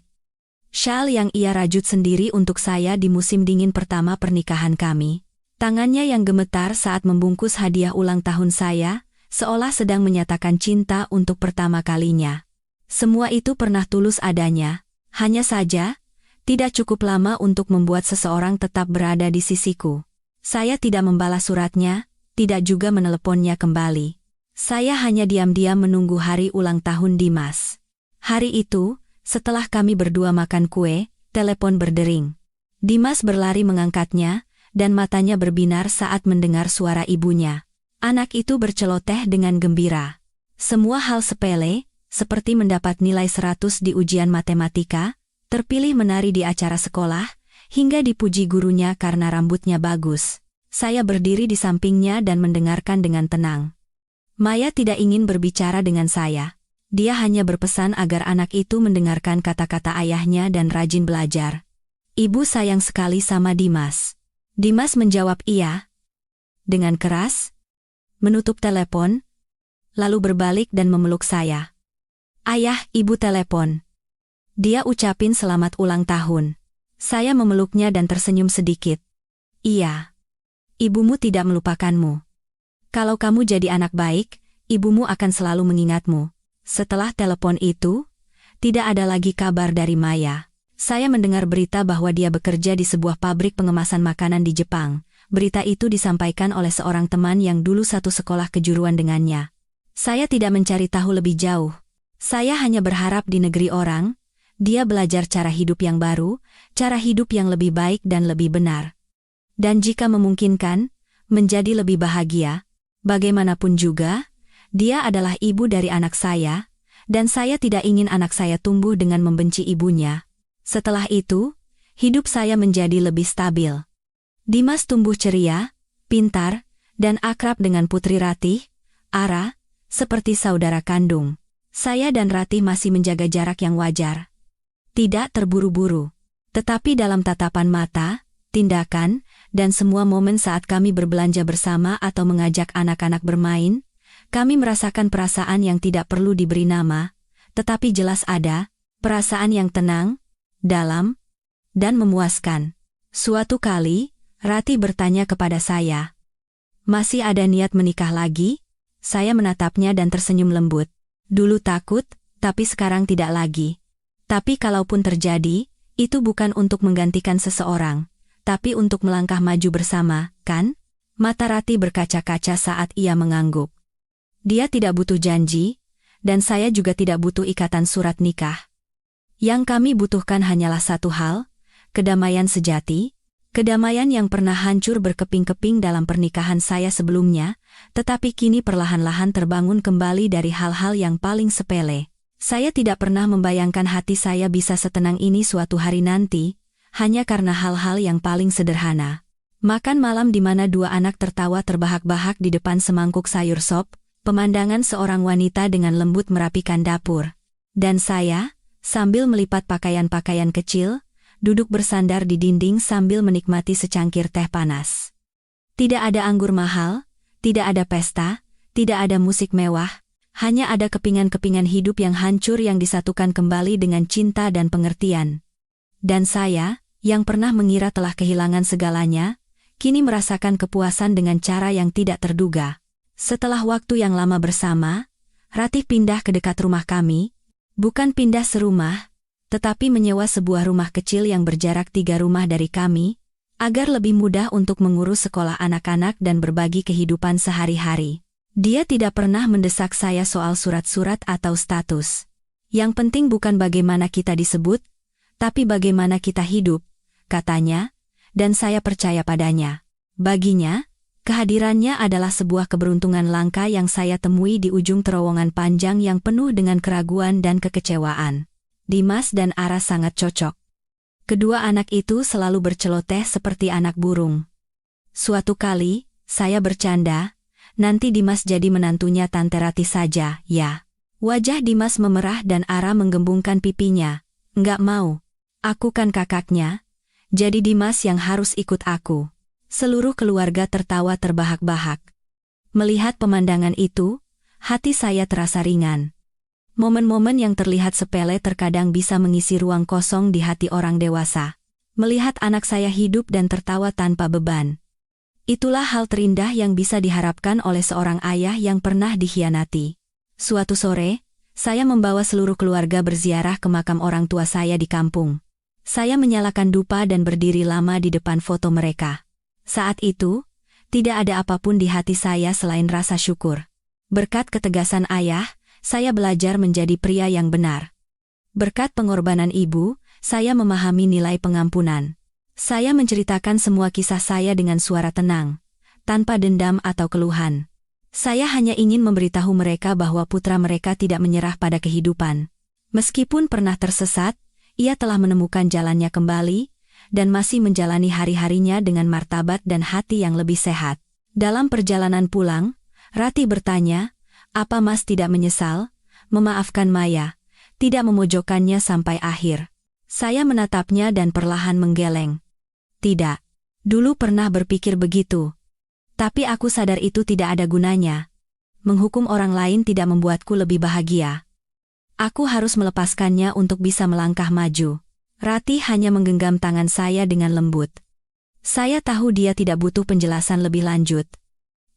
Syal yang ia rajut sendiri untuk saya di musim dingin pertama pernikahan kami. Tangannya yang gemetar saat membungkus hadiah ulang tahun saya, seolah sedang menyatakan cinta untuk pertama kalinya. Semua itu pernah tulus adanya. Hanya saja, tidak cukup lama untuk membuat seseorang tetap berada di sisiku. Saya tidak membalas suratnya, tidak juga meneleponnya kembali. Saya hanya diam-diam menunggu hari ulang tahun Dimas. Hari itu, setelah kami berdua makan kue, telepon berdering. Dimas berlari mengangkatnya, dan matanya berbinar saat mendengar suara ibunya. Anak itu berceloteh dengan gembira. Semua hal sepele, seperti mendapat nilai 100 di ujian matematika, terpilih menari di acara sekolah, hingga dipuji gurunya karena rambutnya bagus. Saya berdiri di sampingnya dan mendengarkan dengan tenang. Maya tidak ingin berbicara dengan saya. Dia hanya berpesan agar anak itu mendengarkan kata-kata ayahnya dan rajin belajar. Ibu sayang sekali sama Dimas. Dimas menjawab iya. Dengan keras, menutup telepon, lalu berbalik dan memeluk saya. Ayah, ibu telepon. Dia ucapin selamat ulang tahun. Saya memeluknya dan tersenyum sedikit. Iya. Ibumu tidak melupakanmu. Kalau kamu jadi anak baik, ibumu akan selalu mengingatmu. Setelah telepon itu, tidak ada lagi kabar dari Maya. Saya mendengar berita bahwa dia bekerja di sebuah pabrik pengemasan makanan di Jepang. Berita itu disampaikan oleh seorang teman yang dulu satu sekolah kejuruan dengannya. Saya tidak mencari tahu lebih jauh. Saya hanya berharap di negeri orang, dia belajar cara hidup yang baru, cara hidup yang lebih baik dan lebih benar. Dan jika memungkinkan, menjadi lebih bahagia. Bagaimanapun juga, dia adalah ibu dari anak saya, dan saya tidak ingin anak saya tumbuh dengan membenci ibunya. Setelah itu, hidup saya menjadi lebih stabil. Dimas tumbuh ceria, pintar, dan akrab dengan Putri Ratih, Ara, seperti saudara kandung. Saya dan Ratih masih menjaga jarak yang wajar. Tidak terburu-buru, tetapi dalam tatapan mata, tindakan, dan semua momen saat kami berbelanja bersama atau mengajak anak-anak bermain, kami merasakan perasaan yang tidak perlu diberi nama, tetapi jelas ada, perasaan yang tenang, dalam, dan memuaskan. Suatu kali, Ratih bertanya kepada saya, "Masih ada niat menikah lagi?" Saya menatapnya dan tersenyum lembut. Dulu takut, tapi sekarang tidak lagi. Tapi kalaupun terjadi, itu bukan untuk menggantikan seseorang, tapi untuk melangkah maju bersama, kan? Mata Ratih berkaca-kaca saat ia mengangguk. Dia tidak butuh janji, dan saya juga tidak butuh ikatan surat nikah. Yang kami butuhkan hanyalah satu hal, kedamaian sejati, kedamaian yang pernah hancur berkeping-keping dalam pernikahan saya sebelumnya, tetapi kini perlahan-lahan terbangun kembali dari hal-hal yang paling sepele. Saya tidak pernah membayangkan hati saya bisa setenang ini suatu hari nanti, hanya karena hal-hal yang paling sederhana. Makan malam di mana dua anak tertawa terbahak-bahak di depan semangkuk sayur sop, pemandangan seorang wanita dengan lembut merapikan dapur. Dan saya, sambil melipat pakaian-pakaian kecil, duduk bersandar di dinding sambil menikmati secangkir teh panas. Tidak ada anggur mahal, tidak ada pesta, tidak ada musik mewah, hanya ada kepingan-kepingan hidup yang hancur yang disatukan kembali dengan cinta dan pengertian. Dan saya, yang pernah mengira telah kehilangan segalanya, kini merasakan kepuasan dengan cara yang tidak terduga. Setelah waktu yang lama bersama, Ratih pindah ke dekat rumah kami, bukan pindah serumah, tetapi menyewa sebuah rumah kecil yang berjarak 3 rumah dari kami, agar lebih mudah untuk mengurus sekolah anak-anak dan berbagi kehidupan sehari-hari. Dia tidak pernah mendesak saya soal surat-surat atau status. Yang penting bukan bagaimana kita disebut, tapi bagaimana kita hidup, katanya, dan saya percaya padanya. Baginya, kehadirannya adalah sebuah keberuntungan langka yang saya temui di ujung terowongan panjang yang penuh dengan keraguan dan kekecewaan. Dimas dan Ara sangat cocok. Kedua anak itu selalu berceloteh seperti anak burung. Suatu kali, saya bercanda, nanti Dimas jadi menantunya Tante Ratih saja, ya. Wajah Dimas memerah dan Ara menggembungkan pipinya. Enggak mau. Aku kan kakaknya, jadi Dimas yang harus ikut aku. Seluruh keluarga tertawa terbahak-bahak. Melihat pemandangan itu, hati saya terasa ringan. Momen-momen yang terlihat sepele terkadang bisa mengisi ruang kosong di hati orang dewasa. Melihat anak saya hidup dan tertawa tanpa beban. Itulah hal terindah yang bisa diharapkan oleh seorang ayah yang pernah dikhianati. Suatu sore, saya membawa seluruh keluarga berziarah ke makam orang tua saya di kampung. Saya menyalakan dupa dan berdiri lama di depan foto mereka. Saat itu, tidak ada apapun di hati saya selain rasa syukur. Berkat ketegasan ayah, saya belajar menjadi pria yang benar. Berkat pengorbanan ibu, saya memahami nilai pengampunan. Saya menceritakan semua kisah saya dengan suara tenang, tanpa dendam atau keluhan. Saya hanya ingin memberitahu mereka bahwa putra mereka tidak menyerah pada kehidupan. Meskipun pernah tersesat, ia telah menemukan jalannya kembali, dan masih menjalani hari-harinya dengan martabat dan hati yang lebih sehat. Dalam perjalanan pulang, Ratih bertanya, "Apa Mas tidak menyesal? memaafkan Maya, tidak memojokkannya sampai akhir. Saya menatapnya dan perlahan menggeleng. Tidak. Dulu pernah berpikir begitu. Tapi aku sadar itu tidak ada gunanya. Menghukum orang lain tidak membuatku lebih bahagia. Aku harus melepaskannya untuk bisa melangkah maju. Ratih hanya menggenggam tangan saya dengan lembut. Saya tahu dia tidak butuh penjelasan lebih lanjut.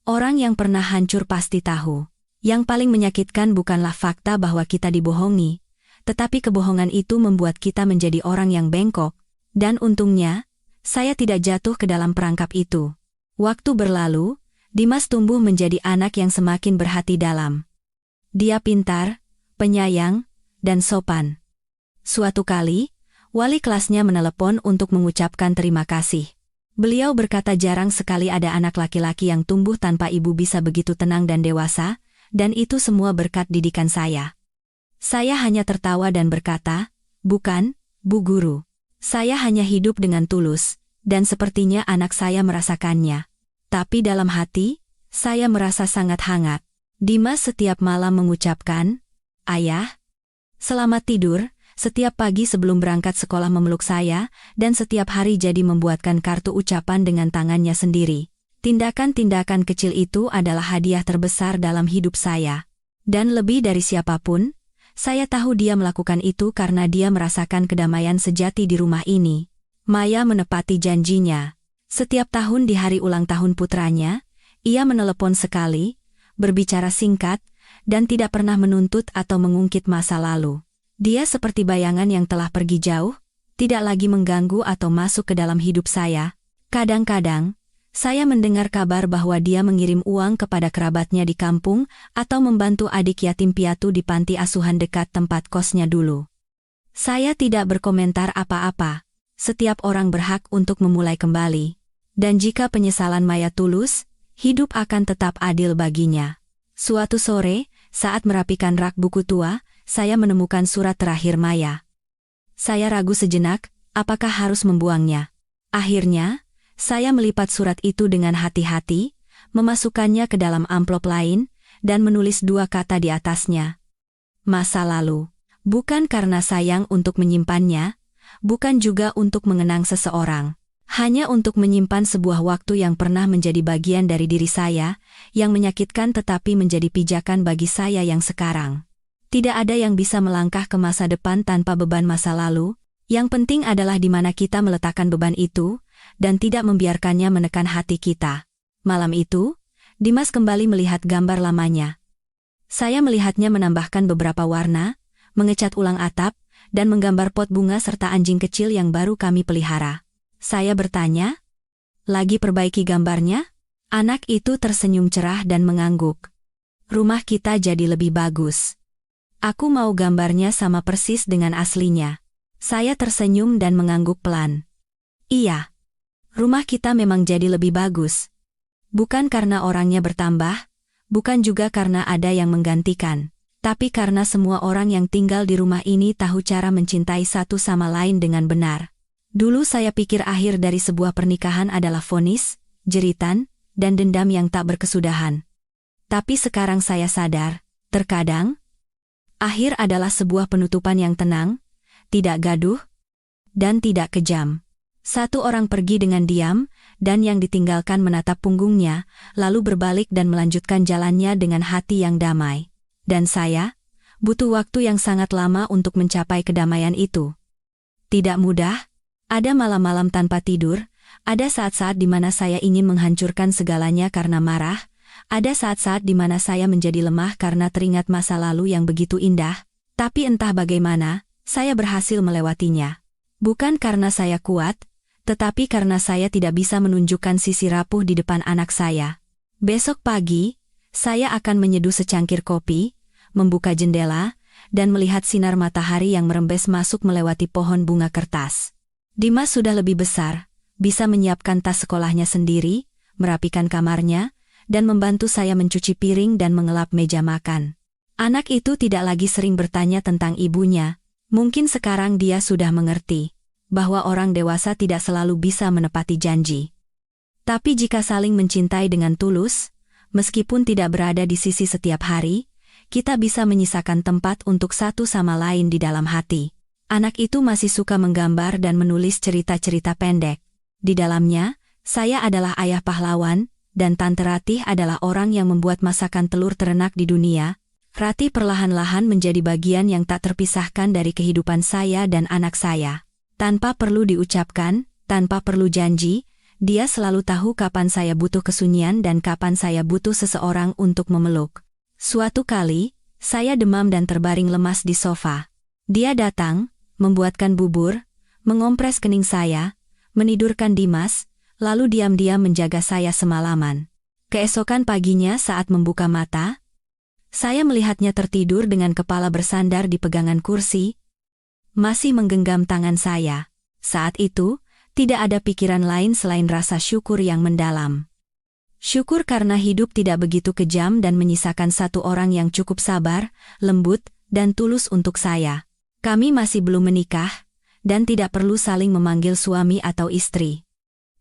Orang yang pernah hancur pasti tahu. Yang paling menyakitkan bukanlah fakta bahwa kita dibohongi, tetapi kebohongan itu membuat kita menjadi orang yang bengkok. Dan untungnya, saya tidak jatuh ke dalam perangkap itu. Waktu berlalu, Dimas tumbuh menjadi anak yang semakin berhati dalam. Dia pintar, penyayang, dan sopan. Suatu kali, wali kelasnya menelepon untuk mengucapkan terima kasih. Beliau berkata jarang sekali ada anak laki-laki yang tumbuh tanpa ibu bisa begitu tenang dan dewasa, dan itu semua berkat didikan saya. Saya hanya tertawa dan berkata, "Bukan, Bu Guru. Saya hanya hidup dengan tulus, dan sepertinya anak saya merasakannya." Tapi dalam hati, saya merasa sangat hangat. Dimas setiap malam mengucapkan, "Ayah, selamat tidur." Setiap pagi sebelum berangkat sekolah memeluk saya, dan setiap hari jadi membuatkan kartu ucapan dengan tangannya sendiri. Tindakan-tindakan kecil itu adalah hadiah terbesar dalam hidup saya. Dan lebih dari siapapun, saya tahu dia melakukan itu karena dia merasakan kedamaian sejati di rumah ini. Maya menepati janjinya. Setiap tahun di hari ulang tahun putranya, ia menelepon sekali, berbicara singkat, dan tidak pernah menuntut atau mengungkit masa lalu. Dia seperti bayangan yang telah pergi jauh, tidak lagi mengganggu atau masuk ke dalam hidup saya. Kadang-kadang, saya mendengar kabar bahwa dia mengirim uang kepada kerabatnya di kampung atau membantu adik yatim piatu di panti asuhan dekat tempat kosnya dulu. Saya tidak berkomentar apa-apa. Setiap orang berhak untuk memulai kembali. Dan jika penyesalan Maya tulus, hidup akan tetap adil baginya. Suatu sore, saat merapikan rak buku tua, saya menemukan surat terakhir Maya. Saya ragu sejenak, apakah harus membuangnya. Akhirnya, saya melipat surat itu dengan hati-hati, memasukkannya ke dalam amplop lain, dan menulis 2 kata di atasnya. Masa lalu. Bukan karena sayang untuk menyimpannya, bukan juga untuk mengenang seseorang. Hanya untuk menyimpan sebuah waktu yang pernah menjadi bagian dari diri saya, yang menyakitkan tetapi menjadi pijakan bagi saya yang sekarang. Tidak ada yang bisa melangkah ke masa depan tanpa beban masa lalu, yang penting adalah di mana kita meletakkan beban itu, dan tidak membiarkannya menekan hati kita. Malam itu, Dimas kembali melihat gambar lamanya. Saya melihatnya menambahkan beberapa warna, mengecat ulang atap, dan menggambar pot bunga serta anjing kecil yang baru kami pelihara. Saya bertanya, "Lagi perbaiki gambarnya?" Anak itu tersenyum cerah dan mengangguk. "Rumah kita jadi lebih bagus. Aku mau gambarnya sama persis dengan aslinya." Saya tersenyum dan mengangguk pelan. "Iya. Rumah kita memang jadi lebih bagus. Bukan karena orangnya bertambah, bukan juga karena ada yang menggantikan, tapi karena semua orang yang tinggal di rumah ini tahu cara mencintai satu sama lain dengan benar. Dulu saya pikir akhir dari sebuah pernikahan adalah vonis, jeritan, dan dendam yang tak berkesudahan. Tapi sekarang saya sadar, terkadang, akhir adalah sebuah penutupan yang tenang, tidak gaduh, dan tidak kejam. Satu orang pergi dengan diam, dan yang ditinggalkan menatap punggungnya, lalu berbalik dan melanjutkan jalannya dengan hati yang damai. Dan saya, butuh waktu yang sangat lama untuk mencapai kedamaian itu. Tidak mudah, ada malam-malam tanpa tidur, ada saat-saat di mana saya ingin menghancurkan segalanya karena marah, ada saat-saat di mana saya menjadi lemah karena teringat masa lalu yang begitu indah, tapi entah bagaimana, saya berhasil melewatinya. Bukan karena saya kuat, tetapi karena saya tidak bisa menunjukkan sisi rapuh di depan anak saya. Besok pagi, saya akan menyeduh secangkir kopi, membuka jendela, dan melihat sinar matahari yang merembes masuk melewati pohon bunga kertas. Dimas sudah lebih besar, bisa menyiapkan tas sekolahnya sendiri, merapikan kamarnya, dan membantu saya mencuci piring dan mengelap meja makan. Anak itu tidak lagi sering bertanya tentang ibunya. Mungkin sekarang dia sudah mengerti bahwa orang dewasa tidak selalu bisa menepati janji. Tapi jika saling mencintai dengan tulus, meskipun tidak berada di sisi setiap hari, kita bisa menyisakan tempat untuk satu sama lain di dalam hati. Anak itu masih suka menggambar dan menulis cerita-cerita pendek. Di dalamnya, saya adalah ayah pahlawan, dan Tante Ratih adalah orang yang membuat masakan telur terenak di dunia. Ratih perlahan-lahan menjadi bagian yang tak terpisahkan dari kehidupan saya dan anak saya. Tanpa perlu diucapkan, tanpa perlu janji, dia selalu tahu kapan saya butuh kesunyian dan kapan saya butuh seseorang untuk memeluk. Suatu kali, saya demam dan terbaring lemas di sofa. Dia datang, membuatkan bubur, mengompres kening saya, menidurkan Dimas, lalu diam-diam menjaga saya semalaman. Keesokan paginya saat membuka mata, saya melihatnya tertidur dengan kepala bersandar di pegangan kursi, masih menggenggam tangan saya. Saat itu, tidak ada pikiran lain selain rasa syukur yang mendalam. Syukur karena hidup tidak begitu kejam dan menyisakan satu orang yang cukup sabar, lembut, dan tulus untuk saya. Kami masih belum menikah, dan tidak perlu saling memanggil suami atau istri.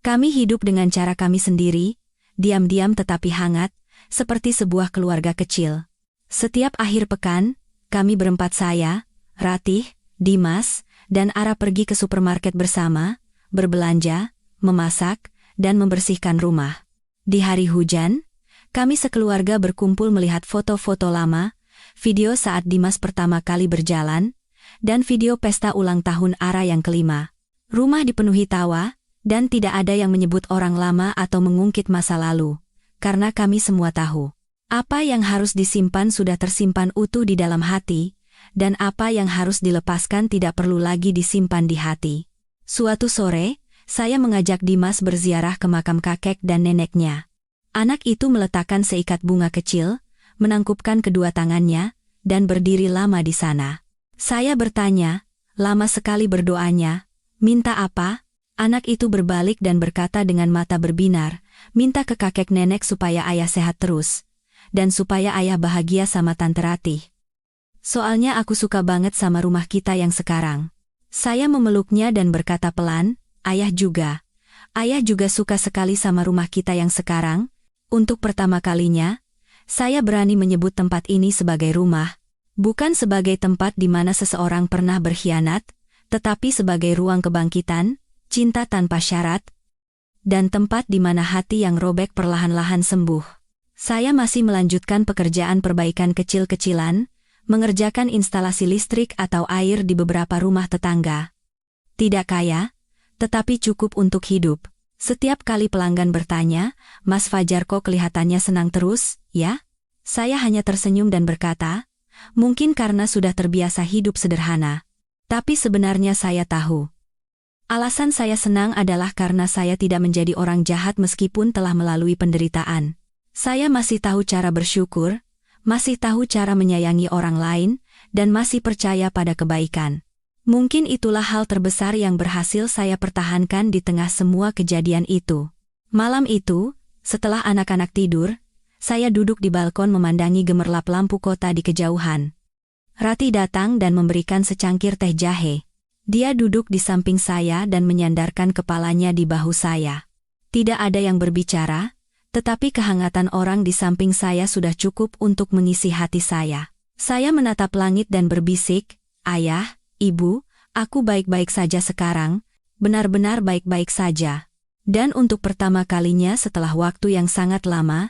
Kami hidup dengan cara kami sendiri, diam-diam tetapi hangat, seperti sebuah keluarga kecil. Setiap akhir pekan, kami berempat saya, Ratih, Dimas, dan Ara pergi ke supermarket bersama, berbelanja, memasak, dan membersihkan rumah. Di hari hujan, kami sekeluarga berkumpul melihat foto-foto lama, video saat Dimas pertama kali berjalan, dan video pesta ulang tahun Ara yang kelima. Rumah dipenuhi tawa, dan tidak ada yang menyebut orang lama atau mengungkit masa lalu, karena kami semua tahu. Apa yang harus disimpan sudah tersimpan utuh di dalam hati, dan apa yang harus dilepaskan tidak perlu lagi disimpan di hati. Suatu sore, saya mengajak Dimas berziarah ke makam kakek dan neneknya. Anak itu meletakkan seikat bunga kecil, menangkupkan kedua tangannya, dan berdiri lama di sana. Saya bertanya, lama sekali berdoanya, minta apa? Anak itu berbalik dan berkata dengan mata berbinar, minta ke kakek nenek supaya ayah sehat terus, dan supaya ayah bahagia sama Tante Ratih. Soalnya aku suka banget sama rumah kita yang sekarang. Saya memeluknya dan berkata pelan, ayah juga. Ayah juga suka sekali sama rumah kita yang sekarang. Untuk pertama kalinya, saya berani menyebut tempat ini sebagai rumah. Bukan sebagai tempat di mana seseorang pernah berkhianat, tetapi sebagai ruang kebangkitan, cinta tanpa syarat, dan tempat di mana hati yang robek perlahan-lahan sembuh. Saya masih melanjutkan pekerjaan perbaikan kecil-kecilan, mengerjakan instalasi listrik atau air di beberapa rumah tetangga. Tidak kaya, tetapi cukup untuk hidup. Setiap kali pelanggan bertanya, Mas Fajar kok kelihatannya senang terus, ya? Saya hanya tersenyum dan berkata, mungkin karena sudah terbiasa hidup sederhana. Tapi sebenarnya saya tahu. Alasan saya senang adalah karena saya tidak menjadi orang jahat meskipun telah melalui penderitaan. Saya masih tahu cara bersyukur, masih tahu cara menyayangi orang lain, dan masih percaya pada kebaikan. Mungkin itulah hal terbesar yang berhasil saya pertahankan di tengah semua kejadian itu. Malam itu, setelah anak-anak tidur, saya duduk di balkon memandangi gemerlap lampu kota di kejauhan. Ratih datang dan memberikan secangkir teh jahe. Dia duduk di samping saya dan menyandarkan kepalanya di bahu saya. Tidak ada yang berbicara, tetapi kehangatan orang di samping saya sudah cukup untuk mengisi hati saya. Saya menatap langit dan berbisik, Ayah, Ibu, aku baik-baik saja sekarang, benar-benar baik-baik saja. Dan untuk pertama kalinya setelah waktu yang sangat lama,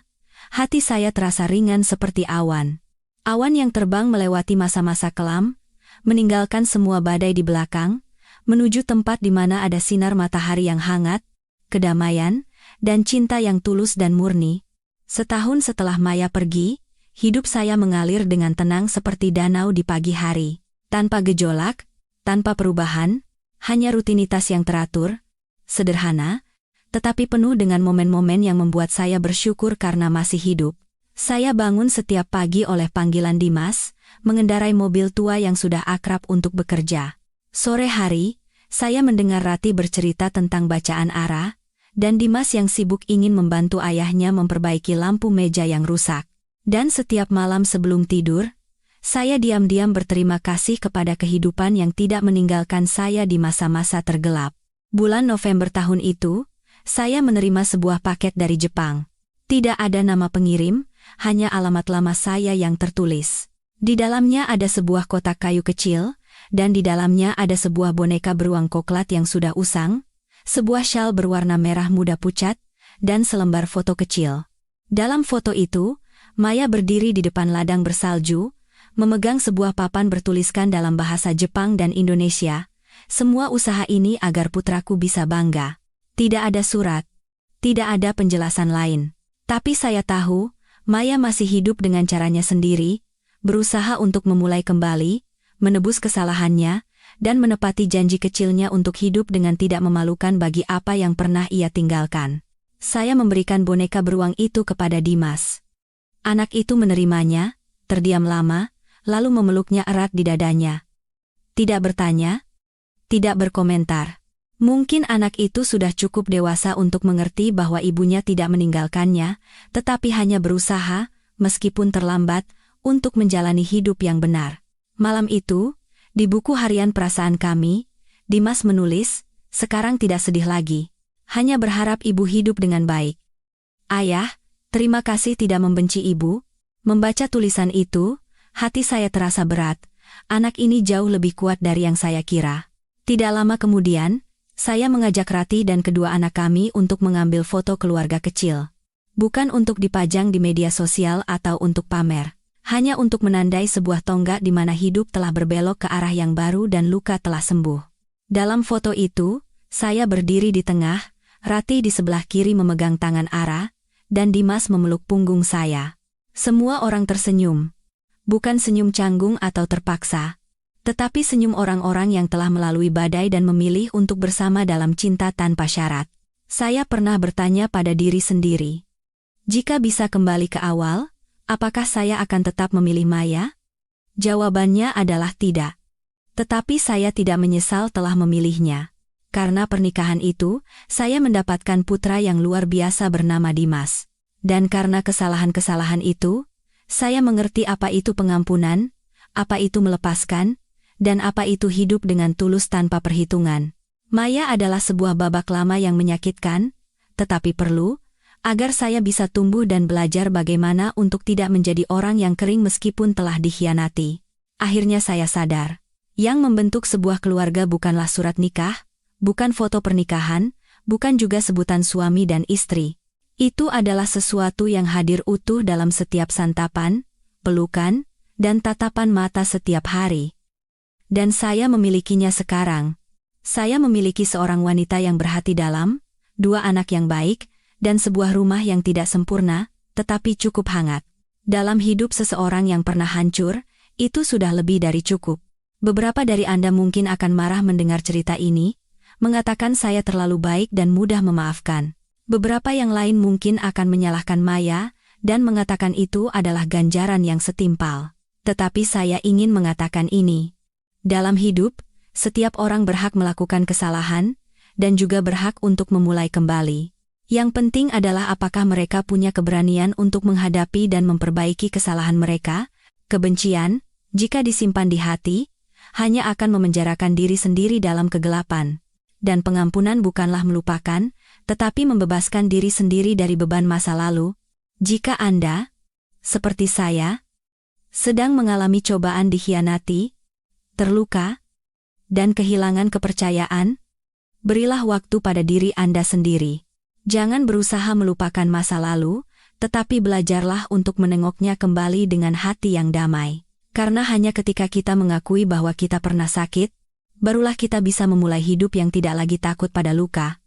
hati saya terasa ringan seperti awan. Awan yang terbang melewati masa-masa kelam, meninggalkan semua badai di belakang, menuju tempat di mana ada sinar matahari yang hangat, kedamaian, dan cinta yang tulus dan murni. Setahun setelah Maya pergi, hidup saya mengalir dengan tenang seperti danau di pagi hari. Tanpa gejolak, tanpa perubahan, hanya rutinitas yang teratur, sederhana, tetapi penuh dengan momen-momen yang membuat saya bersyukur karena masih hidup. Saya bangun setiap pagi oleh panggilan Dimas, mengendarai mobil tua yang sudah akrab untuk bekerja. Sore hari, saya mendengar Ratih bercerita tentang bacaan Ara, dan Dimas yang sibuk ingin membantu ayahnya memperbaiki lampu meja yang rusak. Dan setiap malam sebelum tidur, saya diam-diam berterima kasih kepada kehidupan yang tidak meninggalkan saya di masa-masa tergelap. Bulan November tahun itu, saya menerima sebuah paket dari Jepang. Tidak ada nama pengirim, hanya alamat lama saya yang tertulis. Di dalamnya ada sebuah kotak kayu kecil, dan di dalamnya ada sebuah boneka beruang koklat yang sudah usang, sebuah syal berwarna merah muda pucat, dan selembar foto kecil. Dalam foto itu, Maya berdiri di depan ladang bersalju, memegang sebuah papan bertuliskan dalam bahasa Jepang dan Indonesia, "Semua usaha ini agar putraku bisa bangga." Tidak ada surat, tidak ada penjelasan lain. Tapi saya tahu, Maya masih hidup dengan caranya sendiri, berusaha untuk memulai kembali, menebus kesalahannya, dan menepati janji kecilnya untuk hidup dengan tidak memalukan bagi apa yang pernah ia tinggalkan. Saya memberikan boneka beruang itu kepada Dimas. Anak itu menerimanya, terdiam lama, lalu memeluknya erat di dadanya. Tidak bertanya, tidak berkomentar. Mungkin anak itu sudah cukup dewasa untuk mengerti bahwa ibunya tidak meninggalkannya, tetapi hanya berusaha, meskipun terlambat, untuk menjalani hidup yang benar. Malam itu, di buku harian perasaan kami, Dimas menulis, "Sekarang tidak sedih lagi. Hanya berharap ibu hidup dengan baik." Ayah, terima kasih tidak membenci ibu. Membaca tulisan itu, hati saya terasa berat. Anak ini jauh lebih kuat dari yang saya kira. Tidak lama kemudian, saya mengajak Rati dan kedua anak kami untuk mengambil foto keluarga kecil. Bukan untuk dipajang di media sosial atau untuk pamer. Hanya untuk menandai sebuah tonggak di mana hidup telah berbelok ke arah yang baru dan luka telah sembuh. Dalam foto itu, saya berdiri di tengah, Rati di sebelah kiri memegang tangan Ara, dan Dimas memeluk punggung saya. Semua orang tersenyum. Bukan senyum canggung atau terpaksa, tetapi senyum orang-orang yang telah melalui badai dan memilih untuk bersama dalam cinta tanpa syarat. Saya pernah bertanya pada diri sendiri, jika bisa kembali ke awal, apakah saya akan tetap memilih Maya? Jawabannya adalah tidak. Tetapi saya tidak menyesal telah memilihnya. Karena pernikahan itu, saya mendapatkan putra yang luar biasa bernama Dimas. Dan karena kesalahan-kesalahan itu, saya mengerti apa itu pengampunan, apa itu melepaskan, dan apa itu hidup dengan tulus tanpa perhitungan. Maya adalah sebuah babak lama yang menyakitkan, tetapi perlu, agar saya bisa tumbuh dan belajar bagaimana untuk tidak menjadi orang yang kering meskipun telah dikhianati. Akhirnya saya sadar, yang membentuk sebuah keluarga bukanlah surat nikah, bukan foto pernikahan, bukan juga sebutan suami dan istri. Itu adalah sesuatu yang hadir utuh dalam setiap santapan, pelukan, dan tatapan mata setiap hari. Dan saya memilikinya sekarang. Saya memiliki seorang wanita yang berhati dalam, 2 anak yang baik, dan sebuah rumah yang tidak sempurna, tetapi cukup hangat. Dalam hidup seseorang yang pernah hancur, itu sudah lebih dari cukup. Beberapa dari Anda mungkin akan marah mendengar cerita ini, mengatakan saya terlalu baik dan mudah memaafkan. Beberapa yang lain mungkin akan menyalahkan Maya, dan mengatakan itu adalah ganjaran yang setimpal. Tetapi saya ingin mengatakan ini. Dalam hidup, setiap orang berhak melakukan kesalahan, dan juga berhak untuk memulai kembali. Yang penting adalah apakah mereka punya keberanian untuk menghadapi dan memperbaiki kesalahan mereka. Kebencian, jika disimpan di hati, hanya akan memenjarakan diri sendiri dalam kegelapan. Dan pengampunan bukanlah melupakan, tetapi membebaskan diri sendiri dari beban masa lalu. Jika Anda, seperti saya, sedang mengalami cobaan dikhianati, terluka, dan kehilangan kepercayaan, berilah waktu pada diri Anda sendiri. Jangan berusaha melupakan masa lalu, tetapi belajarlah untuk menengoknya kembali dengan hati yang damai. Karena hanya ketika kita mengakui bahwa kita pernah sakit, barulah kita bisa memulai hidup yang tidak lagi takut pada luka.